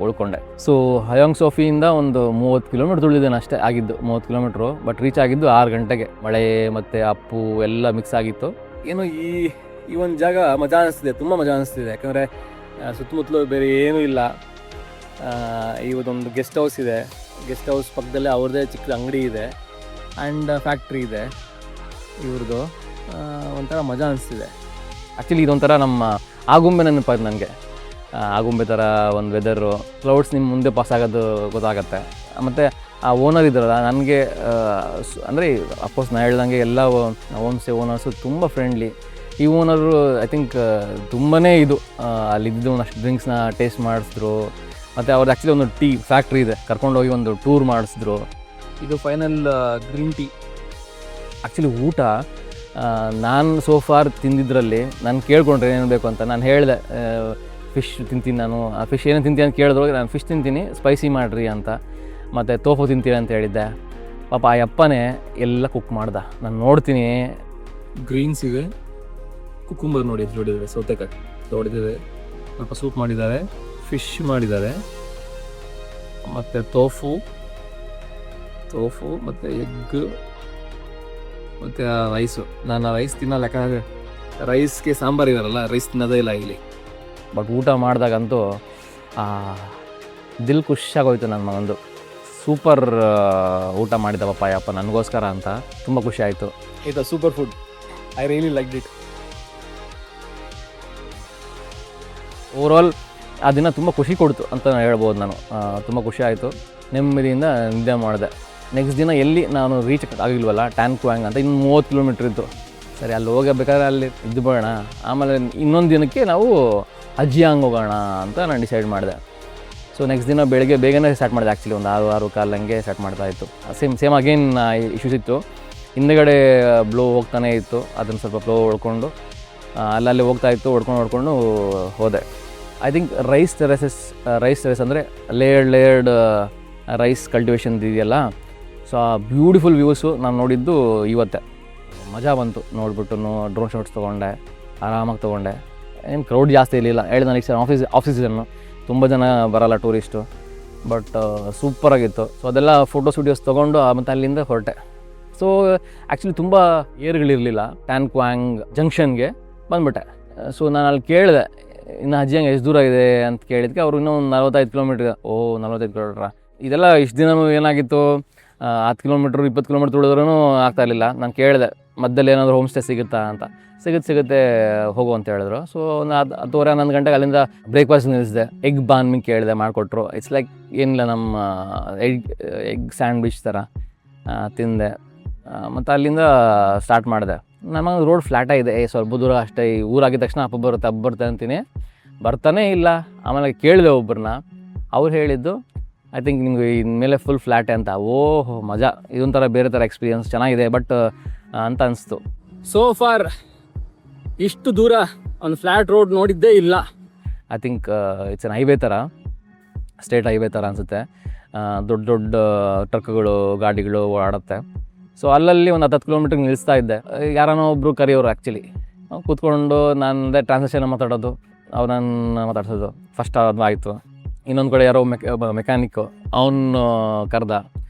ಉಳ್ಕೊಂಡೆ. ಸೊ ಹಯೋಂಗ್ ಸೋಫಿಯಿಂದ ಒಂದು 30 ಕಿಲೋಮೀಟ್ರ್ ತುಳಿದೇನೆ ಅಷ್ಟೇ ಆಗಿದ್ದು, 30 ಕಿಲೋಮೀಟ್ರು. ಬಟ್ ರೀಚ್ ಆಗಿದ್ದು 6 ಗಂಟೆಗೆ. ಮಳೆ ಮತ್ತು ಅಪ್ಪು ಎಲ್ಲ ಮಿಕ್ಸ್ ಆಗಿತ್ತು. ಏನು ಈ ಒಂದು ಜಾಗ ಮಜಾ ಅನ್ನಿಸ್ತಿದೆ, ತುಂಬ ಮಜಾ ಅನ್ನಿಸ್ತಿದೆ. ಯಾಕಂದರೆ ಸುತ್ತಮುತ್ತಲು ಬೇರೆ ಏನೂ ಇಲ್ಲ, ಇವತ್ತೊಂದು ಗೆಸ್ಟ್ ಹೌಸ್ ಇದೆ. ಗೆಸ್ಟ್ ಹೌಸ್ ಪಕ್ಕದಲ್ಲೇ ಅವ್ರದ್ದೇ ಚಿಕ್ಕ ಅಂಗಡಿ ಇದೆ ಆ್ಯಂಡ್ ಫ್ಯಾಕ್ಟ್ರಿ ಇದೆ ಇವ್ರದ್ದು. ಒಂಥರ ಮಜಾ ಅನಿಸ್ತಿದೆ. ಆ್ಯಕ್ಚುಲಿ ಇದೊಂಥರ ನಮ್ಮ ಆಗುಂಬೆ ನೆನಪಾಯ್ತು ನನಗೆ. ಆಗುಂಬೆ ಥರ ಒಂದು ವೆದರು, ಕ್ಲೌಡ್ಸ್ ನಿಮ್ಮ ಮುಂದೆ ಪಾಸ್ ಆಗೋದು ಗೊತ್ತಾಗತ್ತೆ. ಮತ್ತು ಆ ಓನರ್ ಇದ್ದಾರಲ್ಲ, ನನಗೆ ಅಂದರೆ ಅಫ್ಕೋರ್ಸ್ ನಾನು ಹೇಳ್ದಂಗೆ ಎಲ್ಲ ಹೋಮ್ ಸ್ಟೇ ಓನರ್ಸು ತುಂಬ ಫ್ರೆಂಡ್ಲಿ. ಈ ಓನರು ಐ ಥಿಂಕ್ ತುಂಬಾ ಅಲ್ಲಿದ್ದು ಒಂದಷ್ಟು ಡ್ರಿಂಕ್ಸ್ನ ಟೇಸ್ಟ್ ಮಾಡಿಸಿದ್ರು. ಮತ್ತು ಅವ್ರದ್ದು ಆ್ಯಕ್ಚುಲಿ ಒಂದು ಟೀ ಫ್ಯಾಕ್ಟ್ರಿ ಇದೆ, ಕರ್ಕೊಂಡೋಗಿ ಒಂದು ಟೂರ್ ಮಾಡಿಸಿದ್ರು. ಇದು ಫೈನಲ್ ಗ್ರೀನ್ ಟೀ. ಆ್ಯಕ್ಚುಲಿ ಊಟ ನಾನು ಸೋಫಾರ್ ತಿಂದಿದ್ರಲ್ಲಿ ನಾನು ಕೇಳ್ಕೊಂಡ್ರೆ ಏನು ಬೇಕು ಅಂತ ನಾನು ಹೇಳಿದೆ, ಫಿಶ್ ತಿಂತೀನಿ ನಾನು. ಆ ಫಿಶ್ ಏನು ತಿಂತೀನಿ ಅಂತ ಕೇಳಿದ್ರೊಳಗೆ ನಾನು ಫಿಶ್ ತಿಂತೀನಿ, ಸ್ಪೈಸಿ ಮಾಡಿರಿ ಅಂತ. ಮತ್ತು ತೋಫು ತಿಂತೀನಿ ಅಂತ ಹೇಳಿದ್ದೆ. ಪಾಪ ಆ ಅಪ್ಪನೇ ಎಲ್ಲ ಕುಕ್ ಮಾಡ್ದ. ನಾನು ನೋಡ್ತೀನಿ, ಗ್ರೀನ್ಸ್ ಇವೆ, ಕುಕುಂಬರ್ ನೋಡಿದ್ದಾರೆ, ಸೌತೆಕಾಯಿ ನೋಡಿದ್ದಾರೆ, ಸ್ವಲ್ಪ ಸೂಪ್ ಮಾಡಿದ್ದಾರೆ, ಫಿಶ್ ಮಾಡಿದ್ದಾರೆ, ಮತ್ತು ತೋಫು ಮತ್ತು ಎಗ್ ಮತ್ತು ರೈಸು. ನಾನು ಆ ರೈಸ್ ತಿನ್ನಲ್ಲ, ಯಾಕಂದರೆ ರೈಸ್ಗೆ ಸಾಂಬಾರು ಇದಾರಲ್ಲ, ರೈಸ್ ತಿನ್ನೋದೇ ಇಲ್ಲ ಇಲ್ಲಿ. ಬಟ್ ಊಟ ಮಾಡಿದಾಗಂತೂ ದಿಲ್ ಖುಷಿಯಾಗೋಯ್ತು ನನ್ನ ಮಗಂದು. ಸೂಪರ್ ಊಟ ಮಾಡಿದ ಪಪ್ಪ ನನಗೋಸ್ಕರ ಅಂತ. ತುಂಬ ಖುಷಿ ಆಯಿತು. ಇದು super food, I really like it. Overall ಆ ದಿನ ತುಂಬ ಖುಷಿ ಕೊಡ್ತು ಅಂತ ಹೇಳ್ಬೋದು ನಾನು. ತುಂಬ ಖುಷಿ ಆಯಿತು, ನೆಮ್ಮದಿಯಿಂದ ನಿದ್ದೆ ಮಾಡಿದೆ. ನೆಕ್ಸ್ಟ್ ದಿನ ಎಲ್ಲಿ ನಾನು ರೀಚ್ ಆಗಿಲ್ವಲ್ಲ, ಟ್ಯಾನ್ ಕ್ವಾಂಗ್ ಅಂತ, ಇನ್ನು 30 ಕಿಲೋಮೀಟ್ರ್ ಇತ್ತು. ಸರಿ, ಅಲ್ಲಿ ಹೋಗಬೇಕಾದ್ರೆ ಅಲ್ಲಿ ಇದ್ದು ಬರೋಣ, ಆಮೇಲೆ ಇನ್ನೊಂದು ದಿನಕ್ಕೆ ನಾವು ಅಜಿಯಾಂಗ್ ಹೋಗೋಣ ಅಂತ ನಾನು ಡಿಸೈಡ್ ಮಾಡಿದೆ. ಸೊ ನೆಕ್ಸ್ಟ್ ದಿನ ಬೆಳಗ್ಗೆ ಬೇಗನೆ ಸ್ಟಾರ್ಟ್ ಮಾಡಿದೆ. ಆ್ಯಕ್ಚುಲಿ ಒಂದು 6-6:15 ಹಂಗೆ ಸ್ಟಾರ್ಟ್ ಮಾಡ್ತಾಯಿತ್ತು. ಸೇಮ್ ಅಗೇನ್ ಇಶ್ಯೂಸ್ ಇತ್ತು. ಹಿಂದೆಗಡೆ ಬ್ಲೋ ಹೋಗ್ತಾನೆ ಇತ್ತು, ಅದನ್ನು ಸ್ವಲ್ಪ ಬ್ಲೋ ಹೊಡ್ಕೊಂಡು ಅಲ್ಲಲ್ಲಿ ಹೋಗ್ತಾಯಿತ್ತು, ಹೊಡ್ಕೊಂಡು ಹೋದೆ. ಐ ಥಿಂಕ್ ರೈಸ್ ಟೆರೆಸ್ ಅಂದರೆ ಲೇಯರ್ಡ್ ರೈಸ್ ಕಲ್ಟಿವೇಷನ್ ಇದೆಯಲ್ಲ, ಸೊ ಆ ಬ್ಯೂಟಿಫುಲ್ ವ್ಯೂಸು ನಾನು ನೋಡಿದ್ದು ಇವತ್ತೇ. ಮಜಾ ಬಂತು ನೋಡಿಬಿಟ್ಟು. ಡ್ರೋನ್ ಶಾಟ್ಸ್ ತೊಗೊಂಡೆ, ಆರಾಮಾಗಿ ತೊಗೊಂಡೆ. ಏನು ಕ್ರೌಡ್ ಜಾಸ್ತಿ ಇರಲಿಲ್ಲ. ಹೇಳಿದ ನನಗೆ ಆಫೀಸ್ ಸೀಸನ್ನು, ತುಂಬ ಜನ ಬರೋಲ್ಲ ಟೂರಿಸ್ಟು, ಬಟ್ ಸೂಪರಾಗಿತ್ತು. ಸೊ ಅದೆಲ್ಲ ಫೋಟೋಸ್ ವೀಡಿಯೋಸ್ ತೊಗೊಂಡು ಮತ್ತು ಅಲ್ಲಿಂದ ಹೊರಟೆ. ಸೊ ಆ್ಯಕ್ಚುಲಿ ತುಂಬ ಏರ್ಗಳಿರಲಿಲ್ಲ. Tan Quang ಜಂಕ್ಷನ್ಗೆ ಬಂದುಬಿಟ್ಟೆ. ಸೊ ನಾನು ಅಲ್ಲಿ ಕೇಳಿದೆ, ಇನ್ನು ಅಜಿಯಾಂಗ್ ಎಷ್ಟು ದೂರ ಇದೆ ಅಂತ ಕೇಳಿದ್ದಕ್ಕೆ ಅವರು ಇನ್ನೂ 45 ಕಿಲೋಮೀಟ್ರ್. 45 ಕಿಲೋಮೀಟ್ರಾ? ಇದೆಲ್ಲ ಇಷ್ಟು ದಿನ ಏನಾಗಿತ್ತು, 10 ಕಿಲೋಮೀಟ್ರ್ 20 ಕಿಲೋಮೀಟ್ರ್ ತುಳಿದ್ರೂ ಆಗ್ತಾಯಿರಲಿಲ್ಲ. ನಾನು ಕೇಳಿದೆ ಮಧ್ಯದಲ್ಲಿ ಏನಾದರೂ ಹೋಮ್ ಸ್ಟೇ ಸಿಗುತ್ತಾ ಅಂತ. ಸಿಗುತ್ತೆ ಹೋಗು ಅಂತ ಹೇಳಿದ್ರು. ಸೊ ಒಂದು 10:30-11 ಗಂಟೆಗೆ ಅಲ್ಲಿಂದ ಬ್ರೇಕ್ಫಾಸ್ಟ್ ನಿಲ್ಲಿಸಿದೆ. ಎಗ್ ಬಾನ್ ಮಿ ಕೇಳಿದೆ, ಮಾಡಿಕೊಟ್ರು. ಇಟ್ಸ್ ಲೈಕ್ ಏನಿಲ್ಲ, ನಮ್ಮ ಎಗ್ ಸ್ಯಾಂಡ್ವಿಚ್ ಥರ ತಿಂದೆ. ಮತ್ತು ಅಲ್ಲಿಂದ ಸ್ಟಾರ್ಟ್ ಮಾಡಿದೆ. ನಮಗೆ ರೋಡ್ ಫ್ಲ್ಯಾಟಾಗಿದೆ, ಸ್ವಲ್ಪ ದೂರ ಅಷ್ಟೇ, ಈ ಊರಾಗಿದ್ದ ತಕ್ಷಣ ಹಬ್ಬ ಬರುತ್ತೆ ಅಂತೀನಿ, ಬರ್ತಾನೇ ಇಲ್ಲ. ಆಮೇಲೆ ಕೇಳಿದೆ ಒಬ್ಬರನ್ನ, ಅವ್ರು ಹೇಳಿದ್ದು ಐ ಥಿಂಕ್ ನಿಮ್ಗೆ ಇನ್ಮೇಲೆ ಫುಲ್ ಫ್ಲ್ಯಾಟೇ ಅಂತ. ಓಹೋ ಮಜಾ, ಇದೊಂಥರ ಬೇರೆ ಥರ ಎಕ್ಸ್ಪೀರಿಯನ್ಸ್, ಚೆನ್ನಾಗಿದೆ ಬಟ್ ಅಂತ ಅನಿಸ್ತು. ಸೋ ಫಾರ್ ಇಷ್ಟು ದೂರ ಒಂದು ಫ್ಲ್ಯಾಟ್ ರೋಡ್ ನೋಡಿದ್ದೇ ಇಲ್ಲ. I think it's an highway ಥರ, ಸ್ಟೇಟ್ ಹೈವೇ ಥರ ಅನಿಸುತ್ತೆ. ದೊಡ್ಡ ಟ್ರಕ್ಗಳು, ಗಾಡಿಗಳು ಓಡಾಡುತ್ತೆ. ಸೊ ಅಲ್ಲಲ್ಲಿ ಒಂದು 10 ಕಿಲೋಮೀಟ್ರಿಗೆ ನಿಲ್ಲಿಸ್ತಾ ಇದ್ದೆ. ಯಾರನ್ನೋ ಒಬ್ಬರು ಕರೆಯೋರು. ಆ್ಯಕ್ಚುಲಿ ಕೂತ್ಕೊಂಡು ನಾನು ಟ್ರಾನ್ಸಾಕ್ಷನ್ ಮಾತಾಡೋದು, ಅವ್ರು ನನ್ನ ಮಾತಾಡ್ಸೋದು. ಫಸ್ಟ್ ಅದು ಆಯಿತು. ಇನ್ನೊಂದು ಕಡೆ ಯಾರೋ ಮೆಕ್ಯಾನಿಕ್ಕು, ಅವನು ಕರೆದ,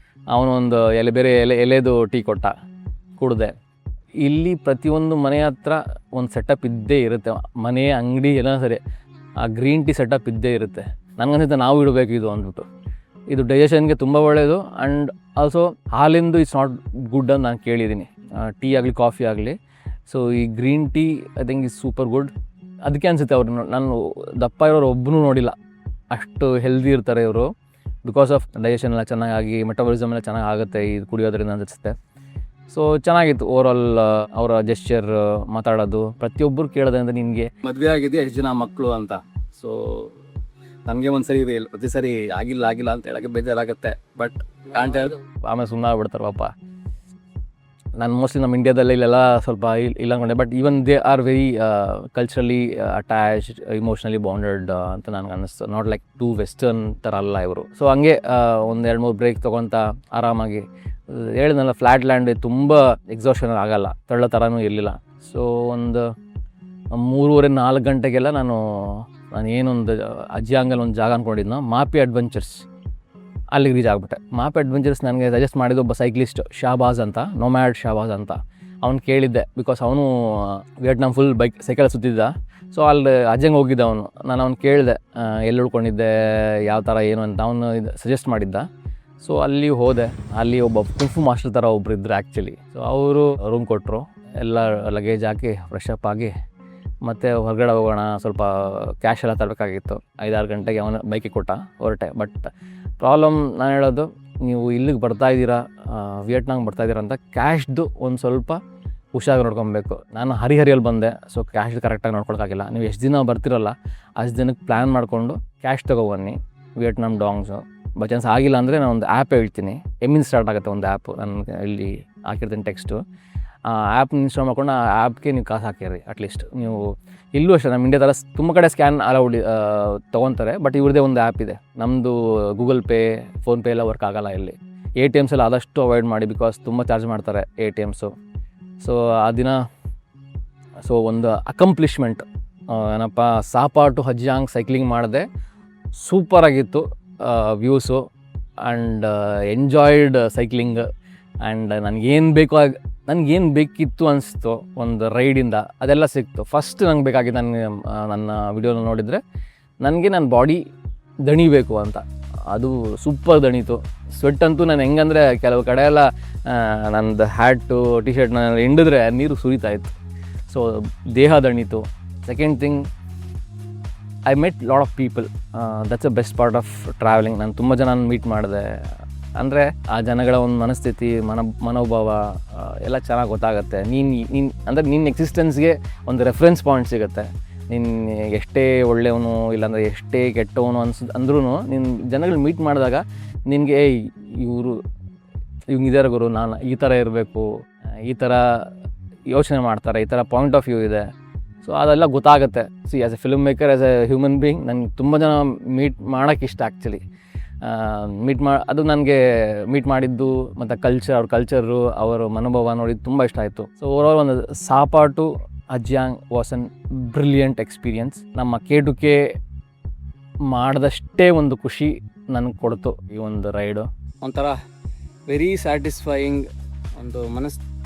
ಅವನೊಂದು ಎಲೆದು ಟೀ ಕೊಟ್ಟ, ಕುಡಿದೆ. ಇಲ್ಲಿ ಪ್ರತಿಯೊಂದು ಮನೆ ಹತ್ರ ಒಂದು ಸೆಟಪ್ ಇದ್ದೇ ಇರುತ್ತೆ. ಮನೆ, ಅಂಗಡಿ ಎಲ್ಲ ಸರಿ, ಆ ಗ್ರೀನ್ ಟೀ ಸೆಟಪ್ ಇದ್ದೇ ಇರುತ್ತೆ. ನನಗನ್ಸುತ್ತೆ ನಾವು ಇಡಬೇಕು ಇದು ಅಂದ್ಬಿಟ್ಟು. ಇದು ಡೈಜೆಷನ್ಗೆ ತುಂಬ ಒಳ್ಳೆಯದು. ಆ್ಯಂಡ್ ಆಲ್ಸೋ ಹಾಲಿಂದು ಇಟ್ಸ್ ನಾಟ್ ಗುಡ್ ಅಂತ ನಾನು ಕೇಳಿದ್ದೀನಿ, ಟೀ ಆಗಲಿ ಕಾಫಿ ಆಗಲಿ. ಸೊ ಈ green tea I think is super good. ಅದಕ್ಕೆ ಅನಿಸುತ್ತೆ ಅವ್ರು, ನಾನು ದಪ್ಪ ಇರೋರು ಒಬ್ಬನೂ ನೋಡಿಲ್ಲ, ಅಷ್ಟು ಹೆಲ್ದಿ ಇರ್ತಾರೆ ಇವರು. ಬಿಕಾಸ್ ಆಫ್ ಡೈಜೆಷನ್ ಎಲ್ಲ ಚೆನ್ನಾಗಿ, ಮೆಟಬಾಲಿಸಮ್ ಎಲ್ಲ ಚೆನ್ನಾಗಿ ಆಗುತ್ತೆ ಇದು ಕುಡಿಯೋದ್ರಿಂದ ಅನಿಸುತ್ತೆ. ಸೊ ಚೆನ್ನಾಗಿತ್ತು ಓವರಾಲ್. ಅವರ ಜೆಸ್ಚರ್, ಮಾತಾಡೋದು, ಪ್ರತಿಯೊಬ್ಬರು ಕೇಳೋದು ಅಂದರೆ ನಿನಗೆ ಮದುವೆ ಆಗಿದೆ, ಎಷ್ಟು ಜನ ಮಕ್ಕಳು ಅಂತ. ಸೊ ನನಗೆ ಒಂದು ಸರಿ ಇದೆ, ಪ್ರತಿ ಸರಿ ಆಗಿಲ್ಲ ಅಂತ ಹೇಳೋಕ್ಕೆ ಬೇಜಾರಾಗುತ್ತೆ. ಬಟ್ ಆಮೇಲೆ ಸುಮ್ಮನೆ ಆಗ್ಬಿಡ್ತಾರೆ ಪಾಪ. ನಾನು ಮೋಸ್ಟ್ಲಿ ನಮ್ಮ ಇಂಡಿಯಾದಲ್ಲಿ ಇಲ್ಲೆಲ್ಲ ಸ್ವಲ್ಪ ಇಲ್ಲ ಅಂದ್ಕೊಂಡೆ. But even they are very culturally attached, emotionally bonded ಅಂತ ನನಗೆ ಅನ್ನಿಸ್ತು. ನಾಟ್ ಲೈಕ್ ಟು ವೆಸ್ಟರ್ನ್ ಥರ ಅಲ್ಲ ಇವರು. ಸೊ ಹಂಗೆ 1-2-3 ಬ್ರೇಕ್ ತೊಗೊತ ಆರಾಮಾಗಿ ಹೇಳಿದ್ನಲ್ಲ, ಫ್ಲ್ಯಾಟ್ ಲ್ಯಾಂಡ್ ತುಂಬ ಎಕ್ಸಾಷನ್ ಆಗೋಲ್ಲ, ತಳ್ಳ ಥರನೂ ಇರಲಿಲ್ಲ. ಸೊ ಒಂದು 3:30-4 ಗಂಟೆಗೆಲ್ಲ ನಾನು ಏನೊಂದು ಅಜಿಯಾಂಗಲ್ಲಿ ಒಂದು ಜಾಗ ಅಂದ್ಕೊಂಡಿದ್ನೋ, ಮಾಪಿ ಅಡ್ವೆಂಚರ್ಸ್, ಅಲ್ಲಿಗೆ ರೀಚ್ ಆಗಿಬಿಟ್ಟೆ. ಮಾಪಿ ಅಡ್ವೆಂಚರ್ಸ್ ನನಗೆ ಸಜೆಸ್ಟ್ ಮಾಡಿದ್ದು ಒಬ್ಬ ಸೈಕ್ಲಿಸ್ಟ್, ಶಾಬಾಜ್ ಅಂತ, ನೊಮ್ಯಾಡ್ ಶಾಬಾಜ್ ಅಂತ. ಅವ್ನು ಕೇಳಿದ್ದೆ, ಬಿಕಾಸ್ ಅವನು ವಿಯೆಟ್ನಾಮ್ ಫುಲ್ ಸೈಕಲ್ ಸುತ್ತಿದ್ದ. ಸೊ ಅಲ್ಲಿ ಅಜ್ಜಂಗೆ ಹೋಗಿದ್ದ ಅವನು. ನಾನು ಅವ್ನು ಕೇಳಿದೆ ಎಲ್ಲಿ ಉಳ್ಕೊಂಡಿದ್ದೆ, ಯಾವ ಥರ ಏನು ಅಂತ ಅವನು ಸಜೆಸ್ಟ್ ಮಾಡಿದ್ದ. ಸೊ ಅಲ್ಲಿ ಹೋದೆ. ಅಲ್ಲಿ ಒಬ್ಬ ಕುಂಫು ಮಾಸ್ಟರ್ ಥರ ಒಬ್ರು ಇದ್ದರು ಆ್ಯಕ್ಚುಲಿ. ಸೊ ಅವರು ರೂಮ್ ಕೊಟ್ಟರು, ಎಲ್ಲ ಲಗೇಜ್ ಹಾಕಿ ಫ್ರೆಶ್ ಅಪ್ ಆಗಿ ಮತ್ತು ಹೊರಗಡೆ ಹೋಗೋಣ, ಸ್ವಲ್ಪ ಕ್ಯಾಶ್ ಎಲ್ಲ ತರಬೇಕಾಗಿತ್ತು. 5-6 ಗಂಟೆಗೆ ಅವನು ಬೈಕಿಗೆ ಕೊಟ್ಟ, ಹೊರಟೆ. ಬಟ್ ಪ್ರಾಬ್ಲಮ್ ನಾನು ಹೇಳೋದು, ನೀವು ಇಲ್ಲಿಗೆ ಬರ್ತಾಯಿದ್ದೀರಾ, ವಿಯೆಟ್ನಾಮ್ಗೆ ಬರ್ತಾಯಿದ್ದೀರಾ ಅಂತ ಕ್ಯಾಶ್ದು ಒಂದು ಸ್ವಲ್ಪ ಹುಷಾರಾಗಿ ನೋಡ್ಕೊಬೇಕು. ನಾನು ಹರಿಹರಿಯಲ್ಲಿ ಬಂದೆ, ಸೊ ಕ್ಯಾಶ್ ಕರೆಕ್ಟಾಗಿ ನೋಡ್ಕೊಳಕ್ಕಾಗಿಲ್ಲ. ನೀವು ಎಷ್ಟು ದಿನ ಬರ್ತಿರಲ್ಲ ಅಷ್ಟು ದಿನಕ್ಕೆ ಪ್ಲ್ಯಾನ್ ಮಾಡಿಕೊಂಡು ಕ್ಯಾಶ್ ತೊಗೊಬನ್ನಿ. ವಿಯೆಟ್ನಾಮ್ ಡಾಂಗ್ಸು ಬೈ ಚಾನ್ಸ್ ಆಗಿಲ್ಲ ಅಂದರೆ ನಾನು ಒಂದು ಆ್ಯಪ್ ಹೇಳ್ತೀನಿ, ಎಮ್ಮಿಂದ ಸ್ಟಾರ್ಟ್ ಆಗುತ್ತೆ ಒಂದು ಆ್ಯಪು, ನಾನು ಇಲ್ಲಿ ಹಾಕಿರ್ತೀನಿ ಟೆಕ್ಸ್ಟು. ಆ ಆ್ಯಪ್ನ ಇನ್ಸ್ಟಾಲ್ ಮಾಡ್ಕೊಂಡು ಆ ಆ್ಯಪ್ಗೆ ನೀವು ಕಾಸು ಹಾಕಿರಿ. ಅಟ್ಲೀಸ್ಟ್ ನೀವು ಇಲ್ಲೂ ಅಷ್ಟೇ, ನಮ್ಮ ಇಂಡಿಯಾ ಥರ ತುಂಬ ಕಡೆ ಸ್ಕ್ಯಾನ್ ಅಲೌಡ್ ತೊಗೊತಾರೆ, ಬಟ್ ಇವ್ರದ್ದೇ ಒಂದು ಆ್ಯಪ್ ಇದೆ. ನಮ್ಮದು ಗೂಗಲ್ ಪೇ, ಫೋನ್ಪೇ ಎಲ್ಲ ವರ್ಕ್ ಆಗೋಲ್ಲ ಇಲ್ಲಿ. ATMs ಎಲ್ಲ ಆದಷ್ಟು ಅವಾಯ್ಡ್ ಮಾಡಿ, ಬಿಕಾಸ್ ತುಂಬ ಚಾರ್ಜ್ ಮಾಡ್ತಾರೆ ATMಸು. ಸೊ ಆ ದಿನ ಒಂದು ಅಕಂಪ್ಲಿಷ್ಮೆಂಟ್ ಏನಪ್ಪ, ಸಾಪಾ ಟು ಹಜಿಯಾಂಗ್ ಸೈಕ್ಲಿಂಗ್ ಮಾಡಿದೆ. ಸೂಪರಾಗಿತ್ತು views and enjoyed cycling. And ನನಗೇನು ಬೇಕಿತ್ತು ಅನಿಸ್ತು ಒಂದು ರೈಡಿಂದ, ಅದೆಲ್ಲ ಸಿಕ್ತು. ಫಸ್ಟ್ ನಂಗೆ ಬೇಕಾಗಿತ್ತು, ನನ್ನ ವಿಡಿಯೋನ ನೋಡಿದರೆ ನನಗೆ ನನ್ನ ಬಾಡಿ ದಣಿಬೇಕು ಅಂತ, ಅದು ಸೂಪರ್ ದಣಿತು. ಸ್ವೆಟ್ ಅಂತೂ ನಾನು ಹೆಂಗಂದರೆ ಕೆಲವು ಕಡೆ ಎಲ್ಲ ನನ್ನದು ಹ್ಯಾಟು ಟಿ ಶರ್ಟ್ನ ಹಿಂಡಿದ್ರೆ ನೀರು ಸುರಿತಾಯಿತ್ತು. ಸೊ ದೇಹ ದಣಿತು. Second thing, I met lot of people. That's a best part of travelling. ನಾನು ತುಂಬ ಜನ ಮೀಟ್ ಮಾಡಿದೆ. ಅಂದರೆ ಆ ಜನಗಳ ಒಂದು ಮನಸ್ಥಿತಿ, ಮನೋಭಾವ ಎಲ್ಲ ಚೆನ್ನಾಗಿ ಗೊತ್ತಾಗುತ್ತೆ. ನಿನ್ನ ಎಕ್ಸಿಸ್ಟೆನ್ಸ್ಗೆ ಒಂದು ರೆಫರೆನ್ಸ್ ಪಾಯಿಂಟ್ ಸಿಗುತ್ತೆ. ನೀನು ಎಷ್ಟೇ ಒಳ್ಳೆಯವನು ಇಲ್ಲಾಂದರೆ ಎಷ್ಟೇ ಕೆಟ್ಟವನು ಅಂದ್ರೂ ನಿನ್ನ ಜನಗಳು ಮೀಟ್ ಮಾಡಿದಾಗ ನಿನಗೆ ಇವರು ಇದಾರೆ ಗುರು, ನಾನು ಈ ಥರ ಇರಬೇಕು, ಈ ಥರ ಯೋಚನೆ ಮಾಡ್ತಾರೆ, ಈ ಥರ ಪಾಯಿಂಟ್ ಆಫ್ ವ್ಯೂ ಇದೆ. ಸೊ ಅದೆಲ್ಲ ಗೊತ್ತಾಗುತ್ತೆ. As A film maker, as A human being, ನನಗೆ ತುಂಬ ಜನ ಮೀಟ್ ಮಾಡೋಕ್ಕೆ ಇಷ್ಟ ಆ್ಯಕ್ಚುಲಿ. ಅದು ನನಗೆ ಮೀಟ್ ಮಾಡಿದ್ದು ಮತ್ತು ಅವ್ರ ಕಲ್ಚರು, ಅವರ ಮನೋಭಾವ ನೋಡಿದ್ದು ತುಂಬ ಇಷ್ಟ ಆಯಿತು. ಸೊ ಓವರಾಲ್ ಒಂದು Sapa to Ha Giang was an brilliant experience. ನಮ್ಮ K2K ಮಾಡಿದಷ್ಟೇ ಒಂದು ಖುಷಿ ನನಗೆ ಕೊಡ್ತು ಈ ಒಂದು ರೈಡು. ಒಂಥರ ವೆರಿ ಸ್ಯಾಟಿಸ್ಫೈಯಿಂಗ್, ಒಂದು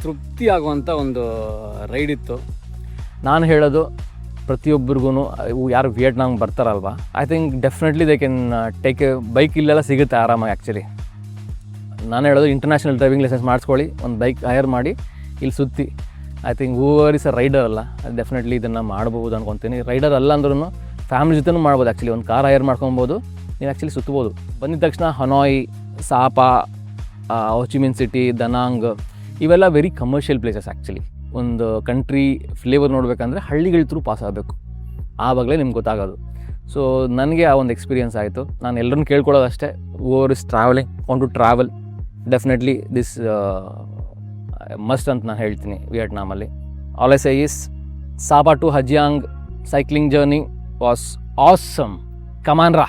ತೃಪ್ತಿ ಆಗುವಂಥ ಒಂದು ರೈಡ್ ಇತ್ತು. ನಾನು ಹೇಳೋದು ಪ್ರತಿಯೊಬ್ಬರಿಗೂ, ಯಾರು ವಿಯೆಟ್ನಾಮ್ಗೆ ಬರ್ತಾರಲ್ವ, I think definitely they can take a bike. ಇಲ್ಲೆಲ್ಲ ಸಿಗುತ್ತೆ ಆರಾಮಾಗಿ ಆ್ಯಕ್ಚುಲಿ. ನಾನು ಹೇಳೋದು ಇಂಟರ್ನ್ಯಾಷನಲ್ ಡ್ರೈವಿಂಗ್ ಲೈಸೆನ್ಸ್ ಮಾಡಿಸ್ಕೊಳ್ಳಿ, ಒಂದು ಬೈಕ್ ಹೈರ್ ಮಾಡಿ ಇಲ್ಲಿ ಸುತ್ತಿ. I think whoever is a rider ಅಲ್ಲ, ಡೆಫಿನೆಟ್ಲಿ ಇದನ್ನು ಮಾಡ್ಬೋದು ಅನ್ಕೊತೀನಿ. ರೈಡರ್ ಅಲ್ಲ ಅಂದ್ರೂ ಫ್ಯಾಮಿಲಿ ಜೊತೆನೂ ಮಾಡ್ಬೋದು ಆ್ಯಕ್ಚುಲಿ. ಒಂದು ಕಾರ್ ಹೈರ್ ಮಾಡ್ಕೊಬೋದು, ನೀವು ಆ್ಯಕ್ಚುಲಿ ಸುತ್ಬೋದು. ಬಂದಿದ ತಕ್ಷಣ ಹನಾಯ್, ಸಾಪಾ, ಹೊಚಿಮಿನ್ ಸಿಟಿ, ದನಾಂಗ್ ಇವೆಲ್ಲ ವೆರಿ ಕಮರ್ಷಿಯಲ್ ಪ್ಲೇಸಸ್ ಆ್ಯಕ್ಚುಲಿ. ಒಂದು ಕಂಟ್ರಿ ಫ್ಲೇವರ್ ನೋಡಬೇಕಂದ್ರೆ ಹಳ್ಳಿಗಳ ಥ್ರೂ ಪಾಸ್ ಆಗಬೇಕು, ಆವಾಗಲೇ ನಿಮ್ಗೆ ಗೊತ್ತಾಗೋದು. ಸೊ ನನಗೆ ಆ ಒಂದು ಎಕ್ಸ್ಪೀರಿಯನ್ಸ್ ಆಯಿತು. ನಾನು ಎಲ್ಲರನ್ನೂ ಕೇಳ್ಕೊಳ್ಳೋದು ಅಷ್ಟೇ, over is travelling, want to travel, definitely this must ಅಂತ ನಾನು ಹೇಳ್ತೀನಿ ವಿಯೆಟ್ನಾಮಲ್ಲಿ. All I say is Sapa to Ha Giang cycling journey was awesome. Come on Ra.